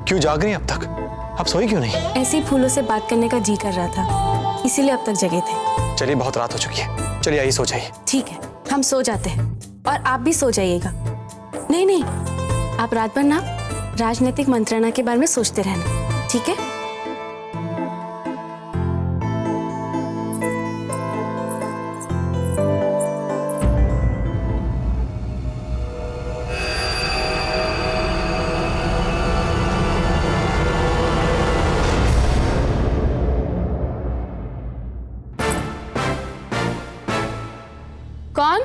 क्यों जाग रही हैं अब तक? आप सोई क्यों नहीं? ऐसे ही फूलों से बात करने का जी कर रहा था, इसीलिए अब तक जगे थे। चलिए बहुत रात हो चुकी है, चलिए आइए सो जाइए। ठीक है, हम सो जाते हैं और आप भी सो जाइएगा। नहीं नहीं, आप रात भर ना राजनीतिक मंत्रणा के बारे में सोचते रहना, ठीक है? कौन?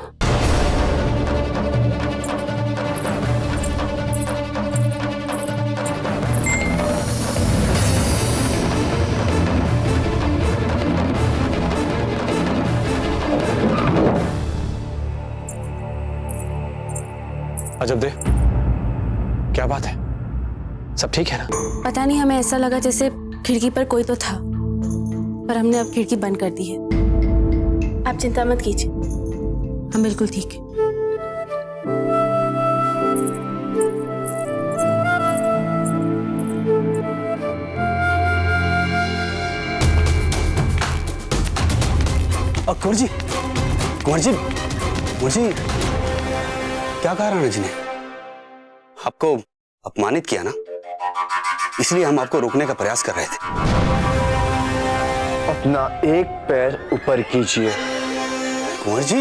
अजब दे, क्या बात है? सब ठीक है ना? पता नहीं, हमें ऐसा लगा जैसे खिड़की पर कोई तो था, पर हमने अब खिड़की बंद कर दी है। आप चिंता मत कीजिए, हम बिल्कुल ठीक है। कुंवर जी, कुंवर जी, कुंवर जी, क्या कहा राणा जी ने? आपको अपमानित किया ना, इसलिए हम आपको रोकने का प्रयास कर रहे थे। अपना एक पैर ऊपर कीजिए। कुंवर जी,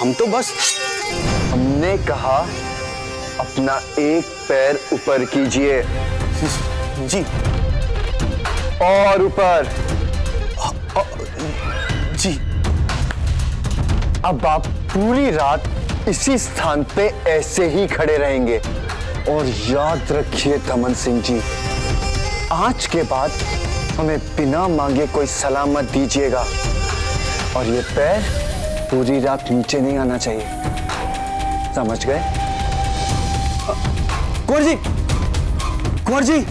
हम तो बस... हमने कहा अपना एक पैर ऊपर कीजिए। जी। और ऊपर। जी। अब आप पूरी रात इसी स्थान पे ऐसे ही खड़े रहेंगे। और याद रखिए दमन सिंह जी, आज के बाद हमें बिना मांगे कोई सलाह मत दीजिएगा, और ये पैर पूरी रात नीचे नहीं आना चाहिए, समझ गए? कुंवर जी, कुंवर जी,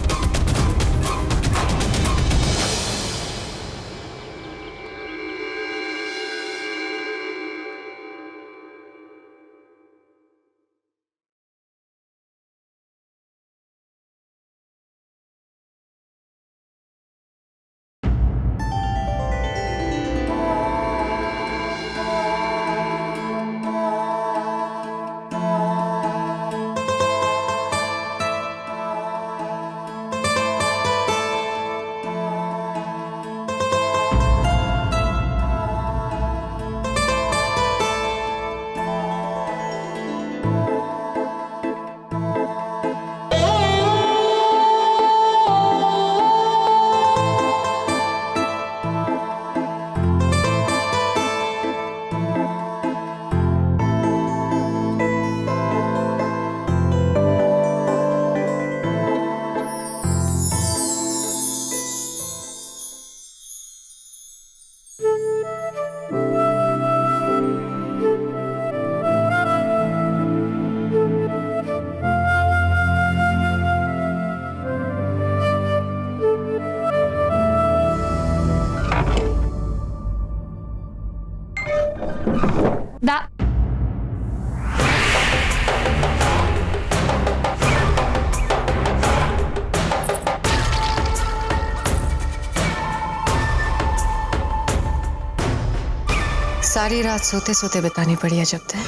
सारी रात सोते सोते बितानी पड़ी अजब है।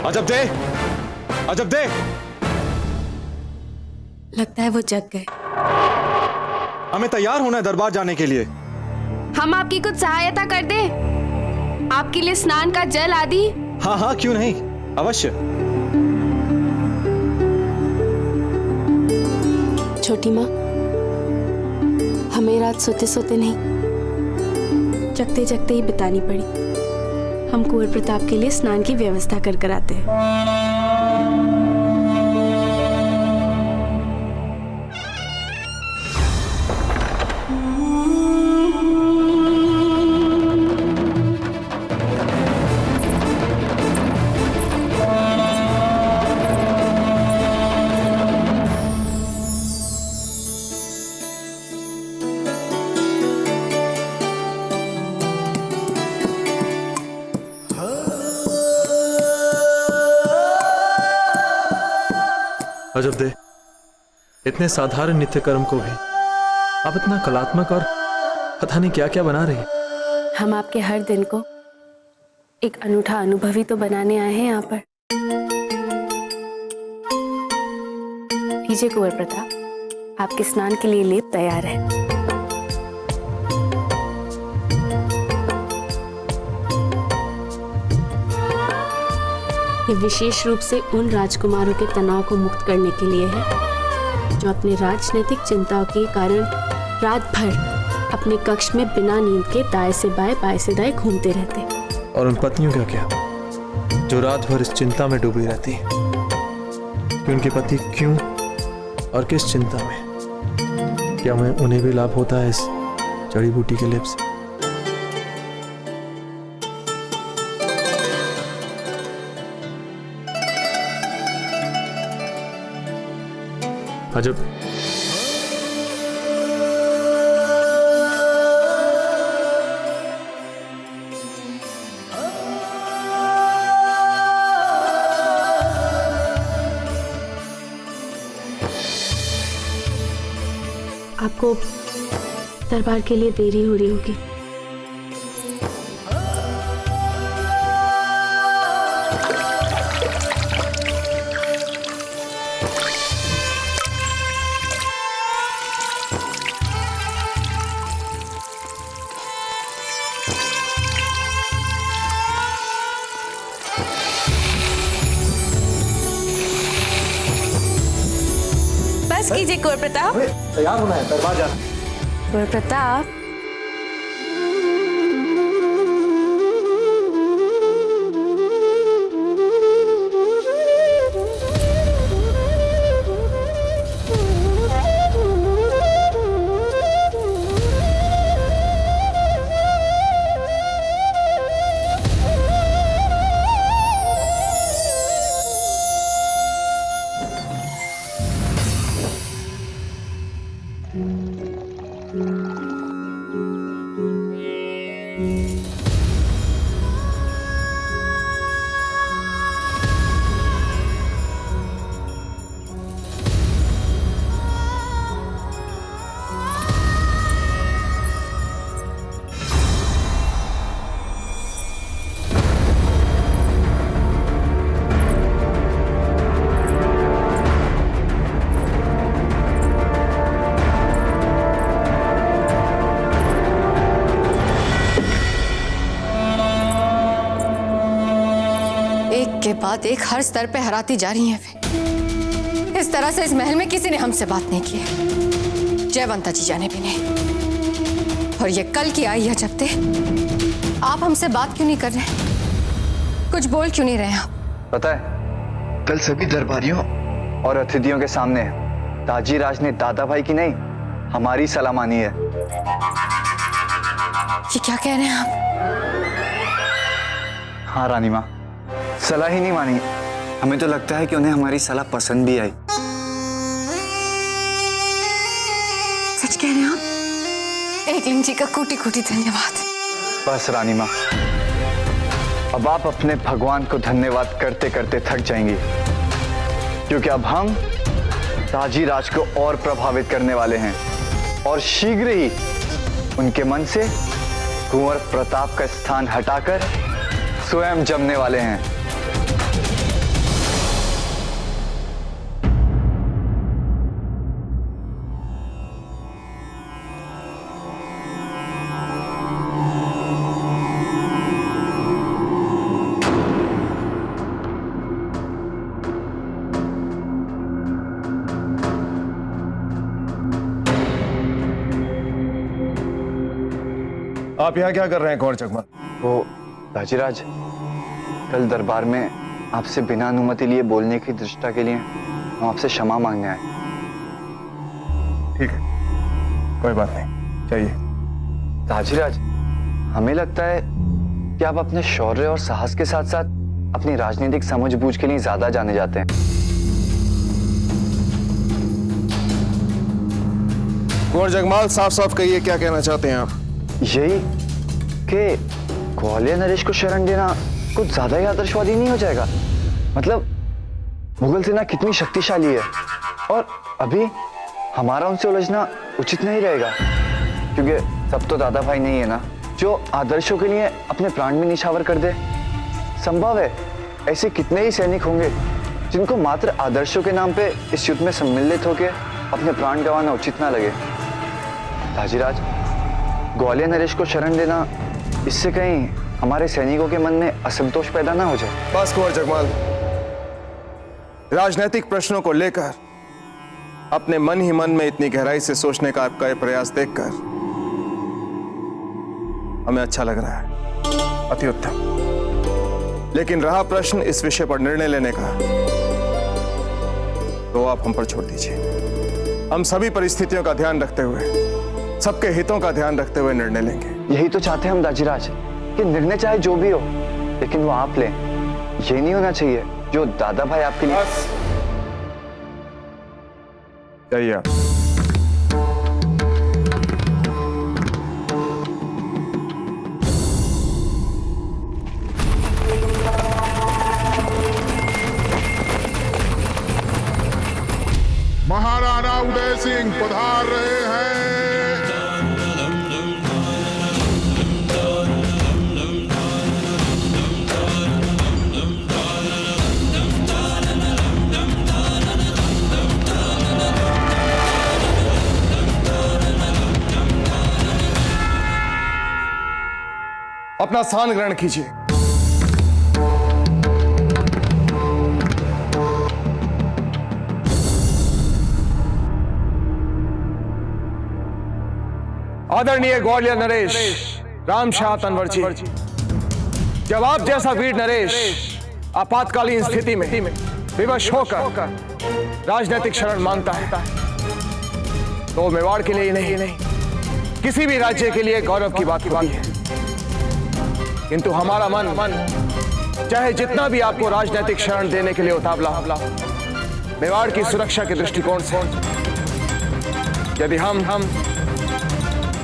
अजब दे, अजब दे। लगता है वो जग गए। हमें तैयार होना है दरबार जाने के लिए। हम आपकी कुछ सहायता कर दें? आपके लिए स्नान का जल आदि? हाँ हाँ, क्यों नहीं, अवश्य। छोटी माँ, हमें रात सोते सोते नहीं, जगते जगते ही बितानी पड़ी। हम कुंवर प्रताप के लिए स्नान की व्यवस्था कर आते हैं। अजब दे, इतने साधारण नित्य कर्म को भी आप इतना कलात्मक और पता नहीं क्या क्या बना रही है। हम आपके हर दिन को एक अनूठा अनुभवी तो बनाने आए हैं यहाँ पर। लीजिए कुंवर प्रताप, आपके स्नान के लिए लेप तैयार है। ये विशेष रूप से उन राजकुमारों के तनाव को मुक्त करने के लिए है जो अपने राजनीतिक चिंताओं के कारण रात भर अपने कक्ष में बिना नींद के दाएं से दाएं घूमते रहते। और उन पत्नियों का क्या, जो रात भर इस चिंता में डूबी रहती हैं कि उनके पति क्यों और किस चिंता में। क्या उन्हें भी लाभ होता है इस जड़ी बूटी के लेप से? अजब। आपको दरबार के लिए देरी हो रही होगी। बस कीजिए कुंवर प्रताप। तैयार होना है, दरबार जाना। कुंवर प्रताप, के बाद एक हर स्तर पे हराती जा रही हैं वे। इस तरह से इस महल में किसी ने हमसे बात नहीं की है, जयवंता जी जाने भी नहीं। और ये कल की आई है जब ते आप हमसे बात क्यों नहीं कर रहे, कुछ बोल क्यों नहीं रहे आप? पता है, कल सभी दरबारियों और अतिथियों के सामने ताजी राज ने दादा भाई की नहीं, हमारी सलाह मानी है। ये क्या कह रहे हैं आप? हाँ रानी माँ, सलाह ही नहीं मानी, हमें तो लगता है कि उन्हें हमारी सलाह पसंद भी आई। सच कह रहे हैं आप? एकलिंग जी का कोटि कोटि धन्यवाद। बस रानी माँ, अब आप अपने भगवान को धन्यवाद करते करते थक जाएंगी, क्योंकि अब हम ताजी राज को और प्रभावित करने वाले हैं और शीघ्र ही उनके मन से कुंवर प्रताप का स्थान हटाकर स्वयं जमने वाले हैं। आप यहाँ क्या कर रहे हैं कुंवर जगमल? वो ताजीराज, कल दरबार में आपसे बिना अनुमति लिए बोलने की दृष्टा के लिए हम आपसे क्षमा मांगने आए। ठीक है, कोई बात नहीं, चाहिए। ताजीराज, हमें लगता है कि आप अपने शौर्य और साहस के साथ साथ अपनी राजनीतिक समझबूझ के लिए ज्यादा जाने जाते हैं। कुंवर जगमाल, साफ साफ कहिए, क्या कहना चाहते हैं आप? यही कि ग्वालियर नरेश को शरण देना कुछ ज्यादा ही आदर्शवादी नहीं हो जाएगा? मतलब मुगल सेना कितनी शक्तिशाली है और अभी हमारा उनसे उलझना उचित नहीं रहेगा, क्योंकि सब तो दादा भाई नहीं है ना जो आदर्शों के लिए अपने प्राण भी निछावर कर दे। संभव है ऐसे कितने ही सैनिक होंगे जिनको मात्र आदर्शों के नाम पे इस युद्ध में सम्मिलित होकर अपने प्राण गंवाना उचित ना लगे। ताजीराज, ग्वालियर नरेश को शरण देना, इससे कहीं हमारे सैनिकों के मन में असंतोष पैदा ना हो जाए। बस कुंवर जगमाल, राजनीतिक प्रश्नों को लेकर अपने मन ही मन में इतनी गहराई से सोचने का आपका यह प्रयास देखकर हमें अच्छा लग रहा है, अति उत्तम। लेकिन रहा प्रश्न इस विषय पर निर्णय लेने का, तो आप हम पर छोड़ दीजिए। हम सभी परिस्थितियों का ध्यान रखते हुए, सबके हितों का ध्यान रखते हुए निर्णय लेंगे। यही तो चाहते हैं हम दाजीराज, कि निर्णय चाहे जो भी हो लेकिन वो आप लें। ये नहीं होना चाहिए जो दादा भाई आपके लिए। जाइए आप। महाराणा उदय सिंह पधार रहे हैं। अपना स्थान ग्रहण कीजिए। आदरणीय ग्वालियर नरेश रामशाह तंवर जी, जब आप जैसा वीर नरेश आपातकालीन स्थिति में विवश होकर राजनीतिक शरण मांगता है, तो मेवाड़ के लिए ही नहीं किसी भी राज्य के लिए गौरव की बात होती है। किंतु हमारा मन चाहे जितना भी आपको राजनीतिक शरण देने के लिए उतावला हो, मेवाड़ की सुरक्षा के दृष्टिकोण से यदि हम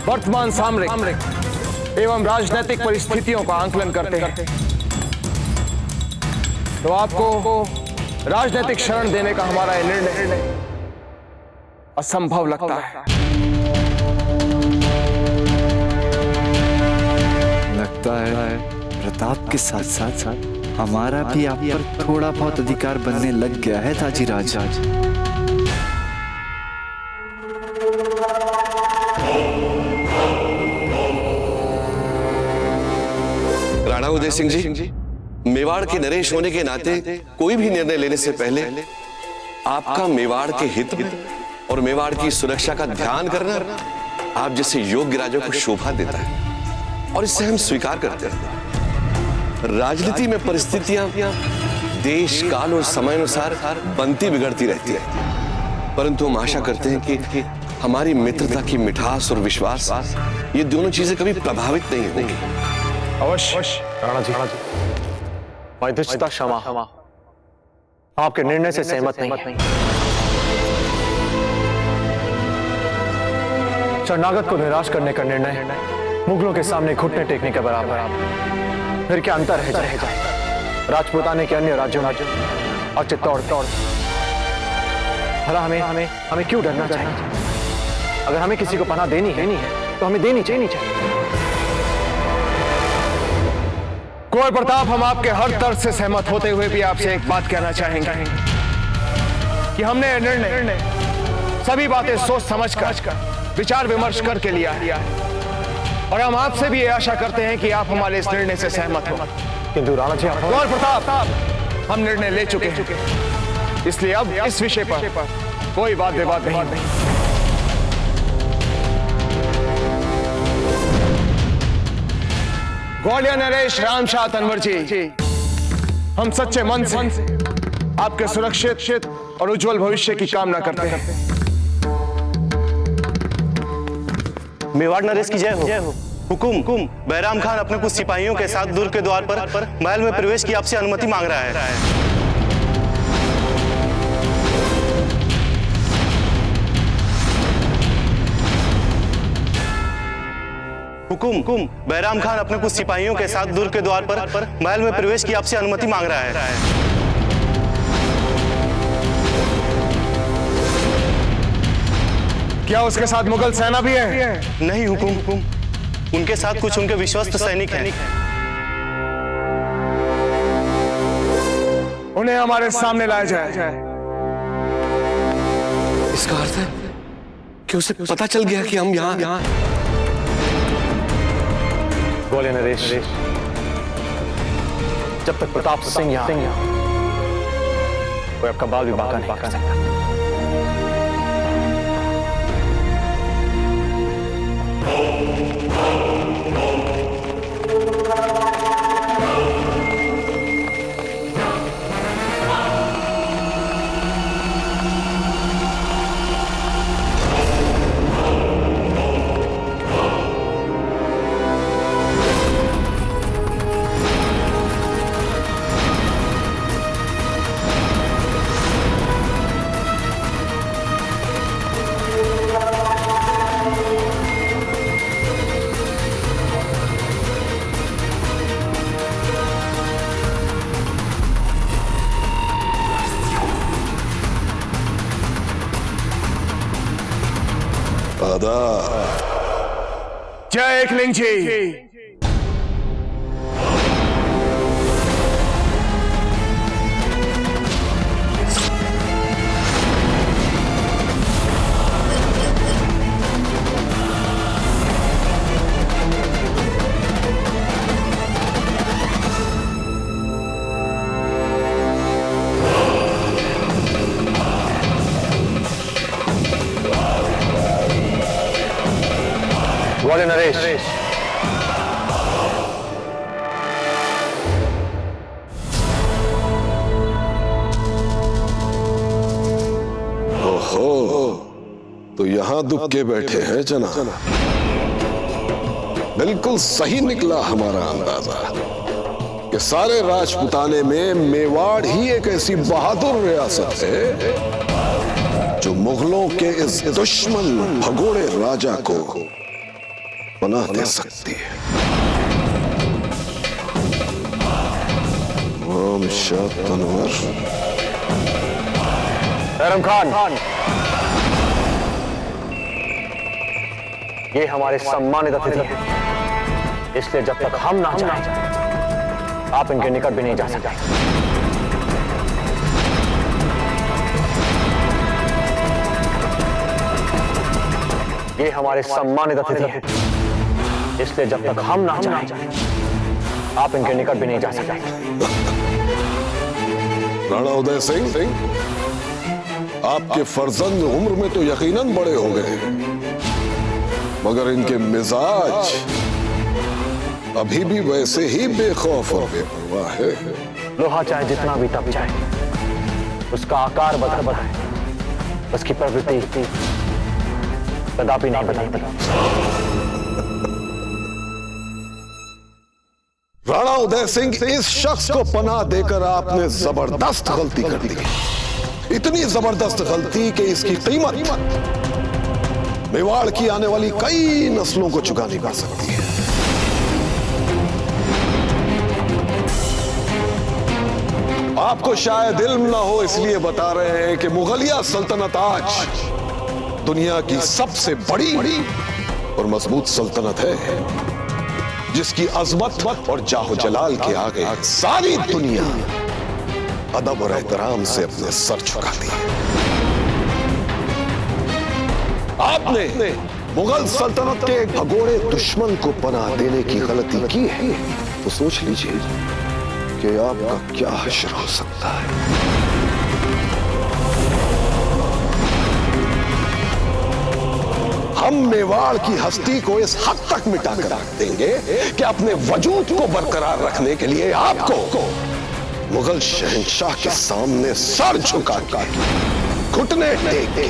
वर्तमान सामरिक एवं राजनीतिक परिस्थितियों का आंकलन करते हैं, तो आपको राजनीतिक शरण देने का हमारा यह निर्णय असंभव लगता है। लगता है प्रताप के साथ साथ हमारा भी आप पर थोड़ा बहुत अधिकार बनने लग गया है ताजीराज। राणा उदय सिंह जी, मेवाड़ के नरेश होने के नाते कोई भी निर्णय लेने से पहले आपका मेवाड़ के हित में और मेवाड़ की सुरक्षा का ध्यान करना आप जैसे योग्य राजा को शोभा देता है, और इससे हम स्वीकार करते हैं। राजनीति में परिस्थितियां देश काल और समय अनुसार बनती बिगड़ती रहती है, परंतु हम आशा करते हैं कि हमारी मित्रता की मिठास और विश्वास, ये दोनों चीजें कभी प्रभावित नहीं होंगी। अवश्य राणा जी, मैथिष्ठता क्षमा, आपके निर्णय से सहमत नहीं। शरणागत को निराश करने का निर्णय मुगलों के सामने घुटने टेकने के बराबर है। फिर क्या अंतर है जाए राजपूताने के अन्य राज्यों और चित्तौड़। भला हमें क्यों डरना चाहिए? अगर हमें किसी को पनाह देनी है तो हमें देनी चाहिए। कुंवर प्रताप, हम आपके हर तर्क से सहमत होते हुए भी आपसे एक बात कहना चाहेंगे कि हमने यह निर्णय सभी बातें सोच समझकर विचार विमर्श करके लिया है, और हम आपसे भी ये आशा करते हैं कि आप हमारे इस निर्णय से सहमत हो। किंतु राणा जी, कुंवर प्रताप, हम निर्णय ले चुके हैं, इसलिए अब इस विषय पर कोई वाद विवाद नहीं। ग्वालियर नरेश रामशाह तंवर जी, हम सच्चे मन से आपके सुरक्षित और उज्जवल भविष्य की कामना करते हैं। मेवाड़ नरेश की जय हो। हुकुम, बैराम खान अपने कुछ सिपाहियों के साथ दुर्ग के द्वार पर महल में प्रवेश की आपसे अनुमति मांग रहा है। हुकुम, बैराम खान अपने कुछ सिपाहियों के साथ दुर्ग के द्वार पर महल में प्रवेश की आपसे अनुमति मांग रहा है। क्या उसके साथ मुगल सेना भी है? नहीं हुकुम, उनके साथ कुछ उनके विश्वस्त सैनिक हैं। उन्हें हमारे सामने लाया जाए। इसका अर्थ है कि उसे पता चल गया कि हम यहाँ ग्वालियर नरेश, जब तक प्रताप सिंह यहाँ कोई आपका बाल भी बांका नहीं कर सकता। जय एकलिंग जी। ग्वालियर नरेश, ओहो, तो यहाँ दुख के बैठे हैं जना। बिल्कुल सही निकला हमारा अंदाजा कि सारे राजपुताने में मेवाड़ ही एक ऐसी बहादुर रियासत है जो मुगलों के इस दुश्मन भगोड़े राजा को पनाह दे सकती है। शाह तनवर, बैरम खान, ये हमारे सम्मानित अतिथि हैं, इसलिए जब तक हम ना जाएं, आप इनके निकट भी नहीं जा सकते। ये हमारे सम्मानित अतिथि हैं, इसलिए जब तक हम ना जाएं, आप इनके निकट भी नहीं जा सकते। राणा उदय सिंह, आपके फर्जंद उम्र में तो यकीनन बड़े हो गए, मगर इनके मिजाज अभी भी वैसे ही बेखौफ और बेपरवाह है। लोहा चाहे जितना भी तप जाए, उसका आकार बदलता है, उसकी प्रवृत्ति कदापि नहीं बदलती। राणा उदय सिंह, इस शख्स को पनाह देकर आपने जबरदस्त गलती कर दी। इतनी जबरदस्त गलती कि इसकी कीमत मेवाड़ की आने वाली कई नस्लों को चुकानी पड़ सकती है। आपको शायद इल्म ना हो, इसलिए बता रहे हैं कि मुगलिया सल्तनत आज दुनिया की सबसे बड़ी और मजबूत सल्तनत है, जिसकी अजमत और जाहो जलाल के आगे सारी दुनिया अदब और एहतराम से अपने सर झुकाती है। आपने मुगल सल्तनत के एक भगोड़े दुश्मन को पनाह देने की गलती की है, तो सोच लीजिए कि आपका क्या हश्र हो सकता है। हम मेवाड़ की हस्ती को इस हद तक मिटा कर रख देंगे कि अपने वजूद को बरकरार रखने के लिए आपको मुगल शहंशाह के सामने सर झुका के, घुटने टेक के,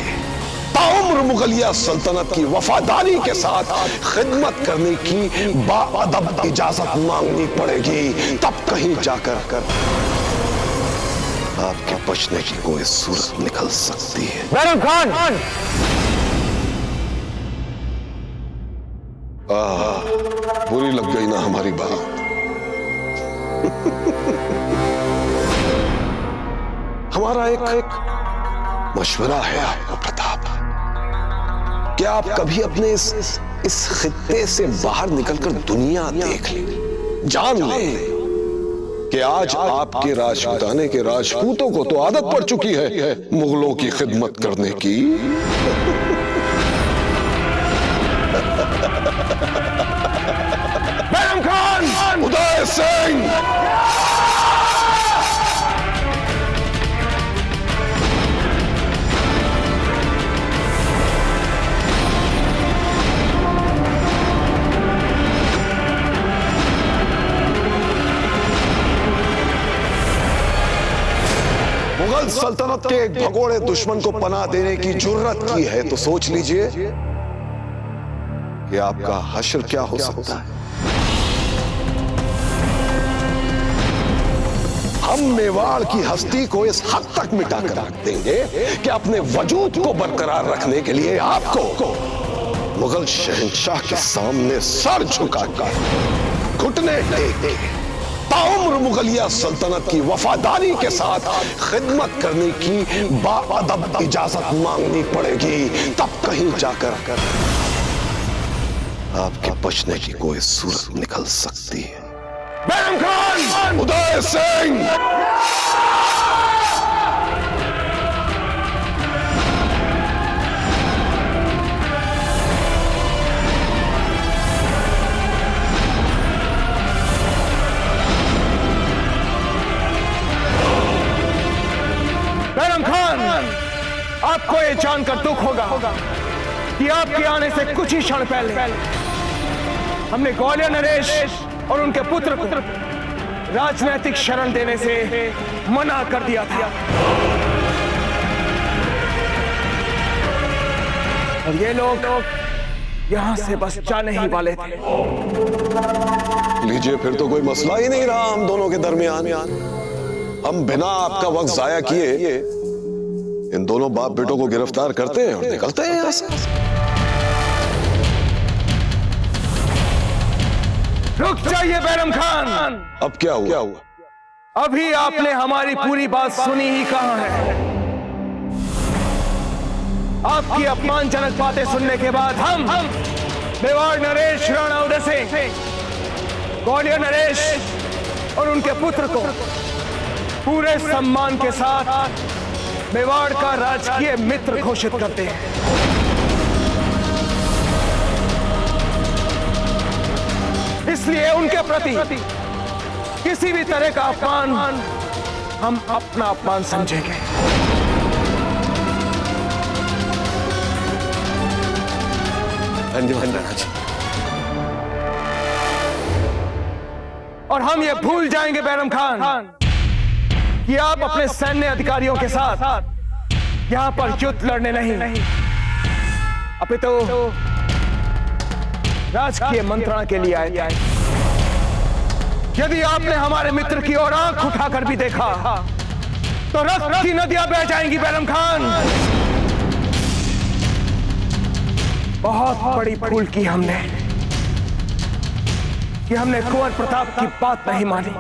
ताउम्र मुगलिया सल्तनत की वफादारी के साथ खिदमत करने की बाअदब इजाजत मांगनी पड़ेगी। तब कहीं जाकर आपके बचने की कोई सूरत निकल सकती है। बैरम खान, बुरी लग गई ना हमारी बात? हमारा एक मशवरा है आपको प्रताप। क्या आप कभी अपने इस खित्ते से बाहर निकलकर दुनिया देख लें, जान लें कि आज आपके राजपूताने के राजपूतों को तो आदत पड़ चुकी है मुगलों की खिदमत करने की। बैरम खान, उदय सिंह, मुगल सल्तनत के एक भगोड़े दुश्मन को पनाह देने की जुर्रत की है तो सोच लीजिए कि आपका हश्र क्या हो सकता है। हम मेवाड़ की हस्ती को इस हद तक मिटा कर रख देंगे कि अपने वजूद को बरकरार रखने के लिए आपको मुगल शहंशाह के सामने सर झुकाकर घुटने टेक ताउम्र मुगलिया सल्तनत की वफादारी के साथ खिदमत करने की बाअदब इजाजत मांगनी पड़ेगी, तब कहीं जाकर आपके बचने की कोई सूरत निकल सकती है। बैरम खान, उदय सिंह, बैरम खान, आपको ये जानकर दुख होगा कि आपके आने से कुछ ही क्षण पहले हमने ग्वालियर नरेश और उनके पुत्र को राजनैतिक शरण देने से मना कर दिया था। और ये लोग यहां से बस जाने ही वाले थे। लीजिए, फिर तो कोई मसला ही नहीं रहा हम दोनों के दरमियान। हम बिना आपका वक्त जाया किए इन दोनों बाप बेटों को गिरफ्तार करते हैं और निकलते हैं यहां से। रुक जाइए बैरम खान। अब क्या हुआ? अभी आपने हमारी पूरी बात सुनी ही कहां है। आपकी अपमानजनक बातें सुनने के बाद हम मेवाड़ नरेश राणा उदय सिंह ग्वालियर नरेश और उनके पुत्र को पूरे सम्मान के साथ मेवाड़ का राजकीय मित्र घोषित करते हैं। इसलिए उनके प्रति किसी भी तरह का अपमान हम अपना अपमान समझेंगे। धन्यवाद राणा जी। और हम ये भूल जाएंगे बैरम खान कि आप अपने सैन्य अधिकारियों के साथ यहां पर युद्ध लड़ने नहीं, अपितु राजकीय मंत्रणा के लिए आए। यदि आपने हमारे मित्र की ओर आंख उठाकर भी देखा तो रक्त की नदियां बह जाएंगी बैरम खान। बहुत बड़ी भूल की हमने कि हमने कुंवर प्रताप की बात नहीं मानी।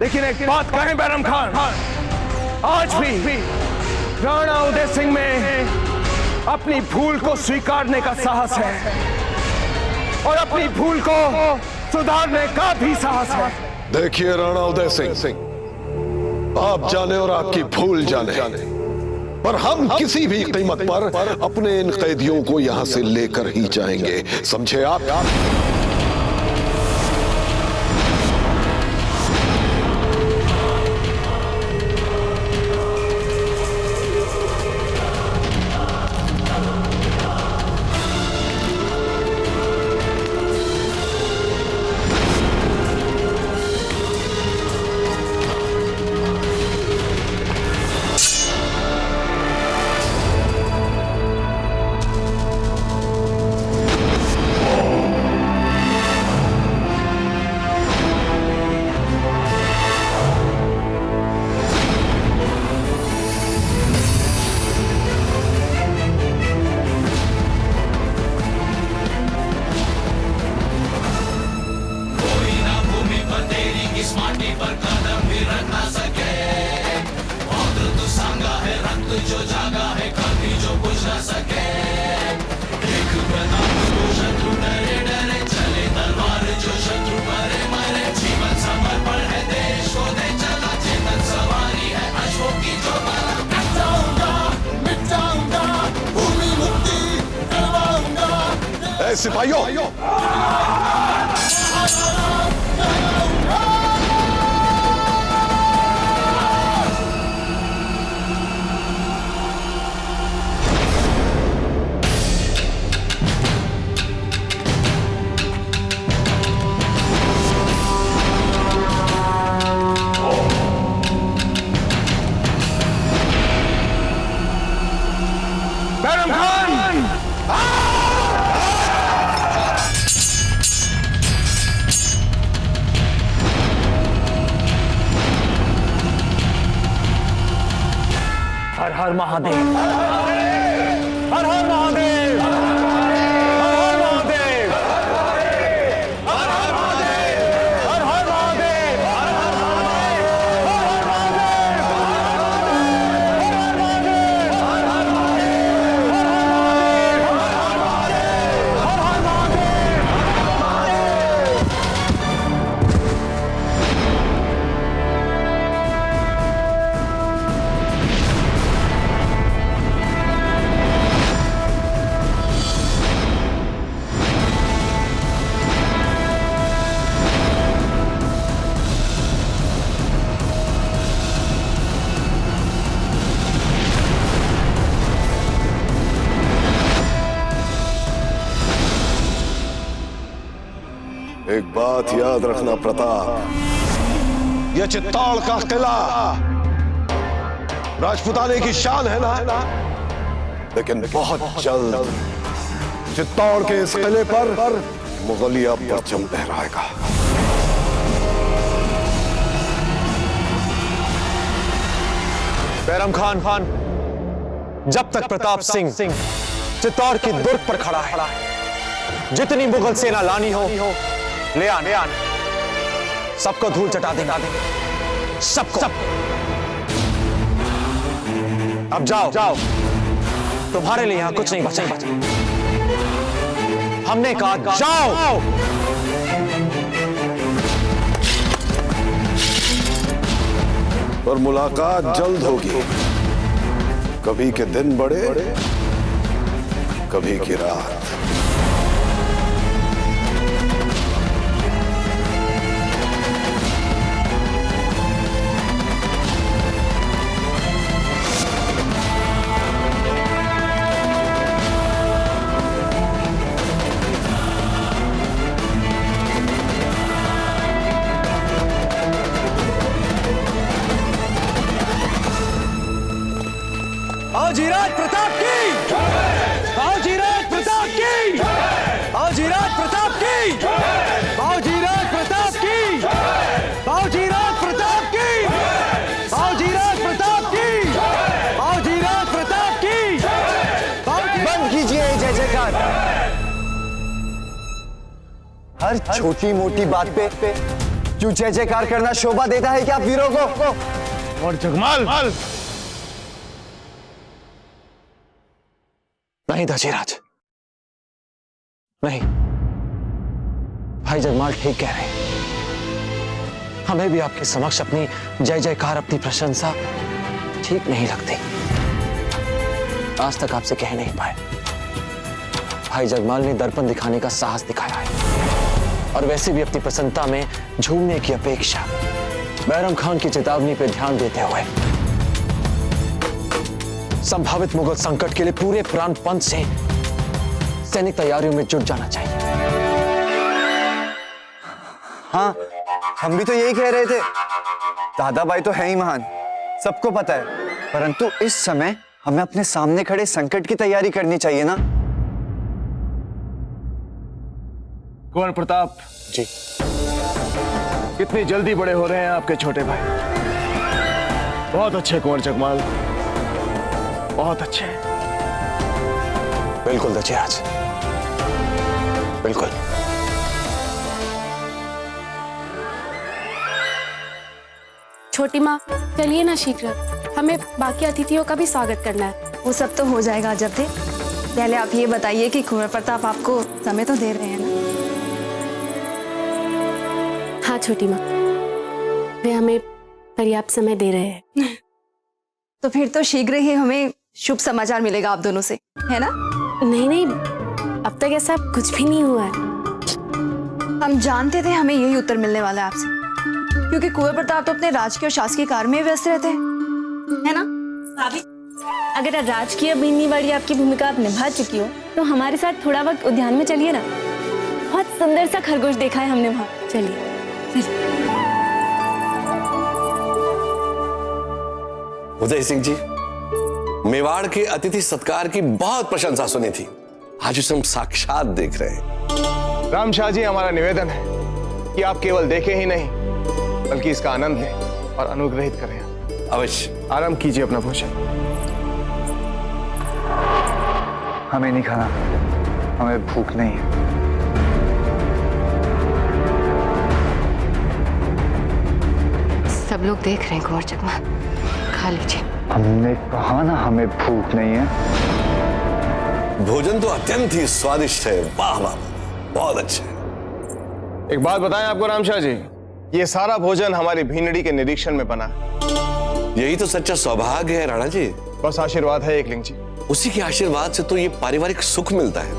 लेकिन एक बात कहें बैरम खान, आज भी राणा उदय सिंह में अपनी भूल को स्वीकारने का साहस है और अपनी भूल को सुधारने का भी साहस है। देखिए राणा उदय सिंह, आप जाने और आपकी भूल जाने, पर हम किसी भी कीमत पर अपने इन कैदियों को यहां से लेकर ही जाएंगे, समझे आप? सिपाहियों। बैरम खान! हर हर महादेव, हर हर महादेव, हर हर महादेव, हर हर महादेव, हर हर महादेव, हर हर महादेव, हर हर महादेव, हर हर महादेव, हर हर एक बात याद रखना प्रताप, यह चित्तौड़ का किला राजपुताने की शान है ना, लेकिन बहुत जल्द चित्तौड़ के इस किले पर मुगलिया परचम लहराएगा। बैरम खान, जब तक प्रताप सिंह चित्तौड़ की दुर्ग पर खड़ा है, जितनी मुगल सेना लानी हो ले आने, सबको धूल चटा देंगे, सबको। अब जाओ, तुम्हारे लिए यहां कुछ नहीं बचा। हमने कहा जाओ। और मुलाकात जल्द होगी, कभी के दिन बड़े, कभी की रात। बाजीराज प्रताप की, बाजीराज प्रताप की, बाजीराज प्रताप की, बाजीराज प्रताप की, बाजीराज प्रताप की, बाजीराज प्रताप की, बाजीराज प्रताप की। बंद कीजिए जय जयकार। हर छोटी मोटी बात पे क्यों जय जयकार करना शोभा देता है क्या आप वीरों को? और जगमाल, नहीं दजीराज, नहीं। भाई जगमाल ठीक कह रहे हैं। हमें भी आपके समक्ष अपनी जय जयकार, अपनी प्रशंसा ठीक नहीं लगती। आज तक आपसे कह नहीं पाए। भाई जगमाल ने दर्पण दिखाने का साहस दिखाया है, और वैसे भी अपनी प्रसन्नता में झूमने की अपेक्षा बैरम खान की चेतावनी पर ध्यान देते हुए संभावित मुगल संकट के लिए पूरे प्राणपंथ से सैनिक तैयारियों में जुट जाना चाहिए। हाँ, हम भी तो यही कह रहे थे। दादा भाई तो है ही महान, सबको पता है, परंतु इस समय हमें अपने सामने खड़े संकट की तैयारी करनी चाहिए ना। कुंवर प्रताप जी, कितनी जल्दी बड़े हो रहे हैं आपके छोटे भाई। बहुत अच्छे कुंवर जगमाल, बहुत अच्छे। बिल्कुल दजीराज, बिल्कुल। छोटी माँ, चलिए ना शीघ्र, हमें बाकी अतिथियों का भी स्वागत करना है। वो सब तो हो जाएगा जब दे। पहले आप ये बताइए कि कुंवर प्रताप आपको समय तो दे रहे हैं ना? हाँ छोटी माँ, वे हमें पर्याप्त समय दे रहे हैं। तो फिर तो शीघ्र ही हमें शुभ समाचार मिलेगा आप दोनों से, है ना? नहीं, अब तक ऐसा कुछ भी नहीं हुआ है। हम जानते थे हमें यही उत्तर मिलने वाला है आपसे, क्योंकि कुंवर प्रताप तो अपने राजकीय और शासकीय कार्य में व्यस्त रहते हैं, है ना? अगर राजकीय बीनी वाली आपकी भूमिका आप निभा चुकी हो तो हमारे साथ थोड़ा वक्त उद्यान में चलिए ना। बहुत सुंदर सा खरगोश देखा है हमने वहाँ। चलिए। उदय सिंह जी, मेवाड़ के अतिथि सत्कार की बहुत प्रशंसा सुनी थी, आज उसे हम साक्षात देख रहे हैं। रामशाह जी, हमारा निवेदन है कि आप केवल देखें ही नहीं बल्कि इसका आनंद लें और अनुग्रहित करें। अवश्य। आरंभ कीजिए अपना भोजन। हमें नहीं खाना, हमें भूख नहीं है। सब लोग देख रहे हैं कुंवर चकमा, खा लीजिए। हमने कहा ना हमें भूख नहीं है। भोजन तो अत्यंत ही स्वादिष्ट है, वाह वाह, बहुत अच्छा है। एक बात बताएं आपको रामशाह जी, ये सारा भोजन हमारी भीनड़ी के निरीक्षण में बना है। यही तो सच्चा सौभाग्य है राणा जी। बस आशीर्वाद है एकलिंग जी। उसी के आशीर्वाद से तो ये पारिवारिक सुख मिलता है।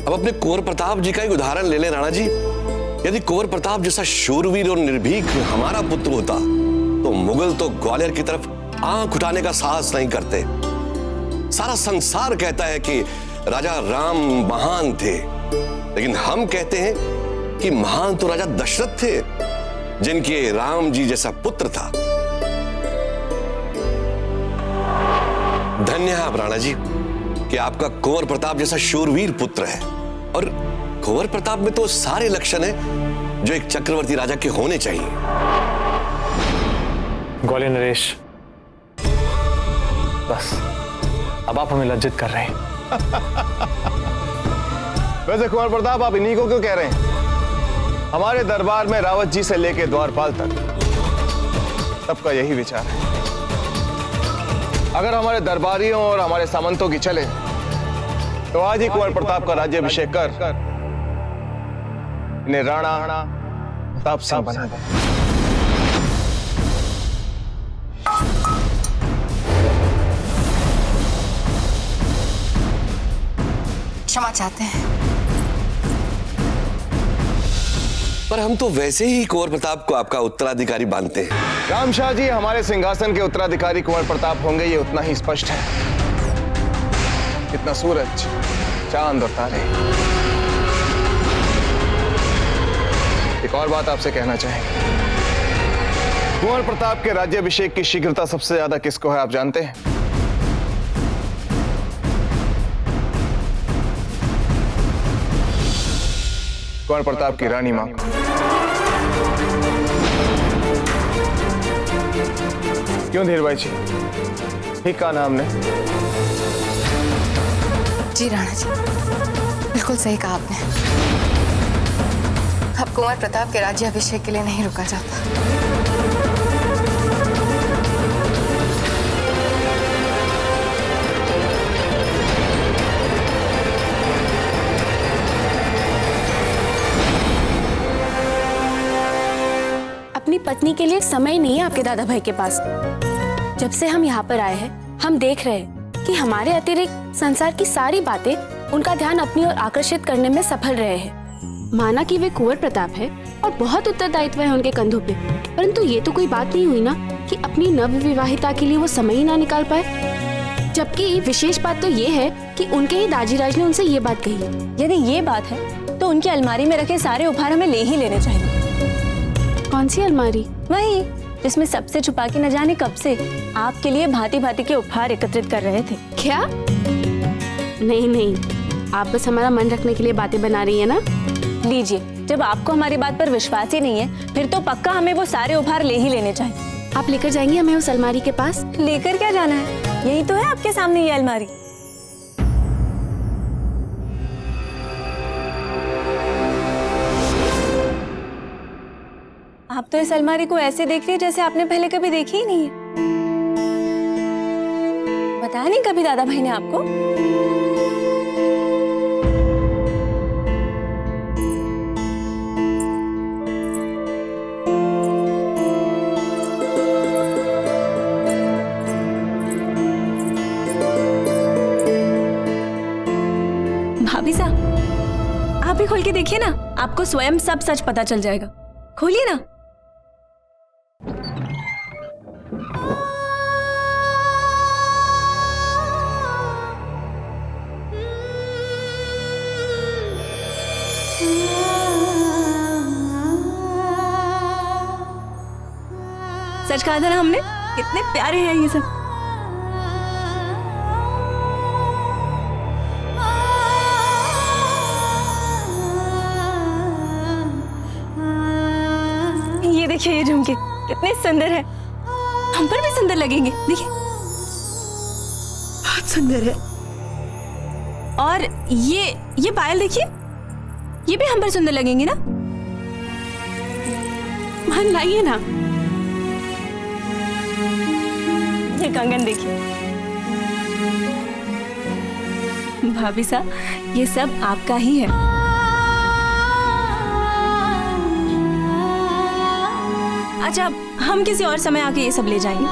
अब अपने कुंवर प्रताप जी का एक उदाहरण ले लें राणा जी। यदि कुंवर प्रताप जैसा शूरवीर और निर्भीक हमारा पुत्र होता तो मुगल तो ग्वालियर की तरफ आंख उठाने का साहस नहीं करते। सारा संसार कहता है कि राजा राम महान थे, लेकिन हम कहते हैं कि महान तो राजा दशरथ थे, जिनके राम जी जैसा पुत्र था। धन्य है आप राणा जी कि आपका कुंवर प्रताप जैसा शूरवीर पुत्र है। और कुंवर प्रताप में तो सारे लक्षण हैं जो एक चक्रवर्ती राजा के होने चाहिए। ग्वालियर नरेश, बस अब आप हमें लज्जित कर रहे हैं। वैसे कुंवर प्रताप, आप इन्हीं को क्यों कह रहे हैं? हमारे दरबार में रावत जी से लेकर द्वारपाल तक सबका यही विचार है। अगर हमारे दरबारियों और हमारे सामंतों की चले तो आज ही कुंवर प्रताप का राज्याभिषेक कर इन्हें राणा प्रताप सिंह बना दे। क्षमा चाहते हैं, पर हम तो वैसे ही कुंवर प्रताप को आपका उत्तराधिकारी मानते हैं। रामशाह जी, हमारे सिंहासन के उत्तराधिकारी कुंवर प्रताप होंगे, ये उतना ही स्पष्ट है जितना सूरज, चांद और तारे। एक और बात आपसे कहना चाहेंगे, कुंवर प्रताप के राज्याभिषेक की शीघ्रता सबसे ज्यादा किसको है आप जानते हैं? कुंवर प्रताप की रानी मां। क्यों धीर भाई जी, ठीक कहा ना हमने? जी राणा जी, बिल्कुल सही कहा आपने। अब कुंवर प्रताप के राज्याभिषेक के लिए नहीं रुका जाता। अपनी पत्नी के लिए समय नहीं है आपके दादा भाई के पास। जब से हम यहाँ पर आए हैं, हम देख रहे हैं कि हमारे अतिरिक्त संसार की सारी बातें उनका ध्यान अपनी ओर आकर्षित करने में सफल रहे हैं। माना कि वे कुंवर प्रताप है और बहुत उत्तरदायित्व है उनके कंधों पे, परंतु ये तो कोई बात नहीं हुई ना कि अपनी नवविवाहिता के लिए वो समय ही ना निकाल पाए। जबकि विशेष बात तो ये है कि उनके ही दाजीराज ने उनसे ये बात कही। यदि ये बात है तो उनकी अलमारी में रखे सारे उपहार हमें ले ही लेने चाहिए। कौन सी अलमारी? वही जिसमें सबसे छुपा के न जाने कब से आपके लिए भांति भांति के उपहार एकत्रित कर रहे थे। क्या? नहीं नहीं, आप बस हमारा मन रखने के लिए बातें बना रही है ना। लीजिए, जब आपको हमारी बात पर विश्वास ही नहीं है, फिर तो पक्का हमें वो सारे उपहार ले ही लेने चाहिए। आप लेकर जाएंगे हमें उस अलमारी के पास? लेकर क्या जाना है, यही तो है आपके सामने ये अलमारी। आप तो इस अलमारी को ऐसे देख रही है जैसे आपने पहले कभी देखी ही नहीं है। बताया नहीं कभी दादा भाई ने आपको? खोल के देखिए ना, आपको स्वयं सब सच पता चल जाएगा। खोलिए ना। सच कहा था ना हमने, कितने प्यारे हैं ये सब। ये देखिए ये झुमके कितने सुंदर है, हम पर भी सुंदर लगेंगे। देखिए बहुत सुंदर है। और ये पायल देखिए, ये भी हम पर सुंदर लगेंगे ना। मान लाइए ना। ये कंगन देखिए भाभी साहब, ये सब आपका ही है। अच्छा, हम किसी और समय आके ये सब ले जाएंगे।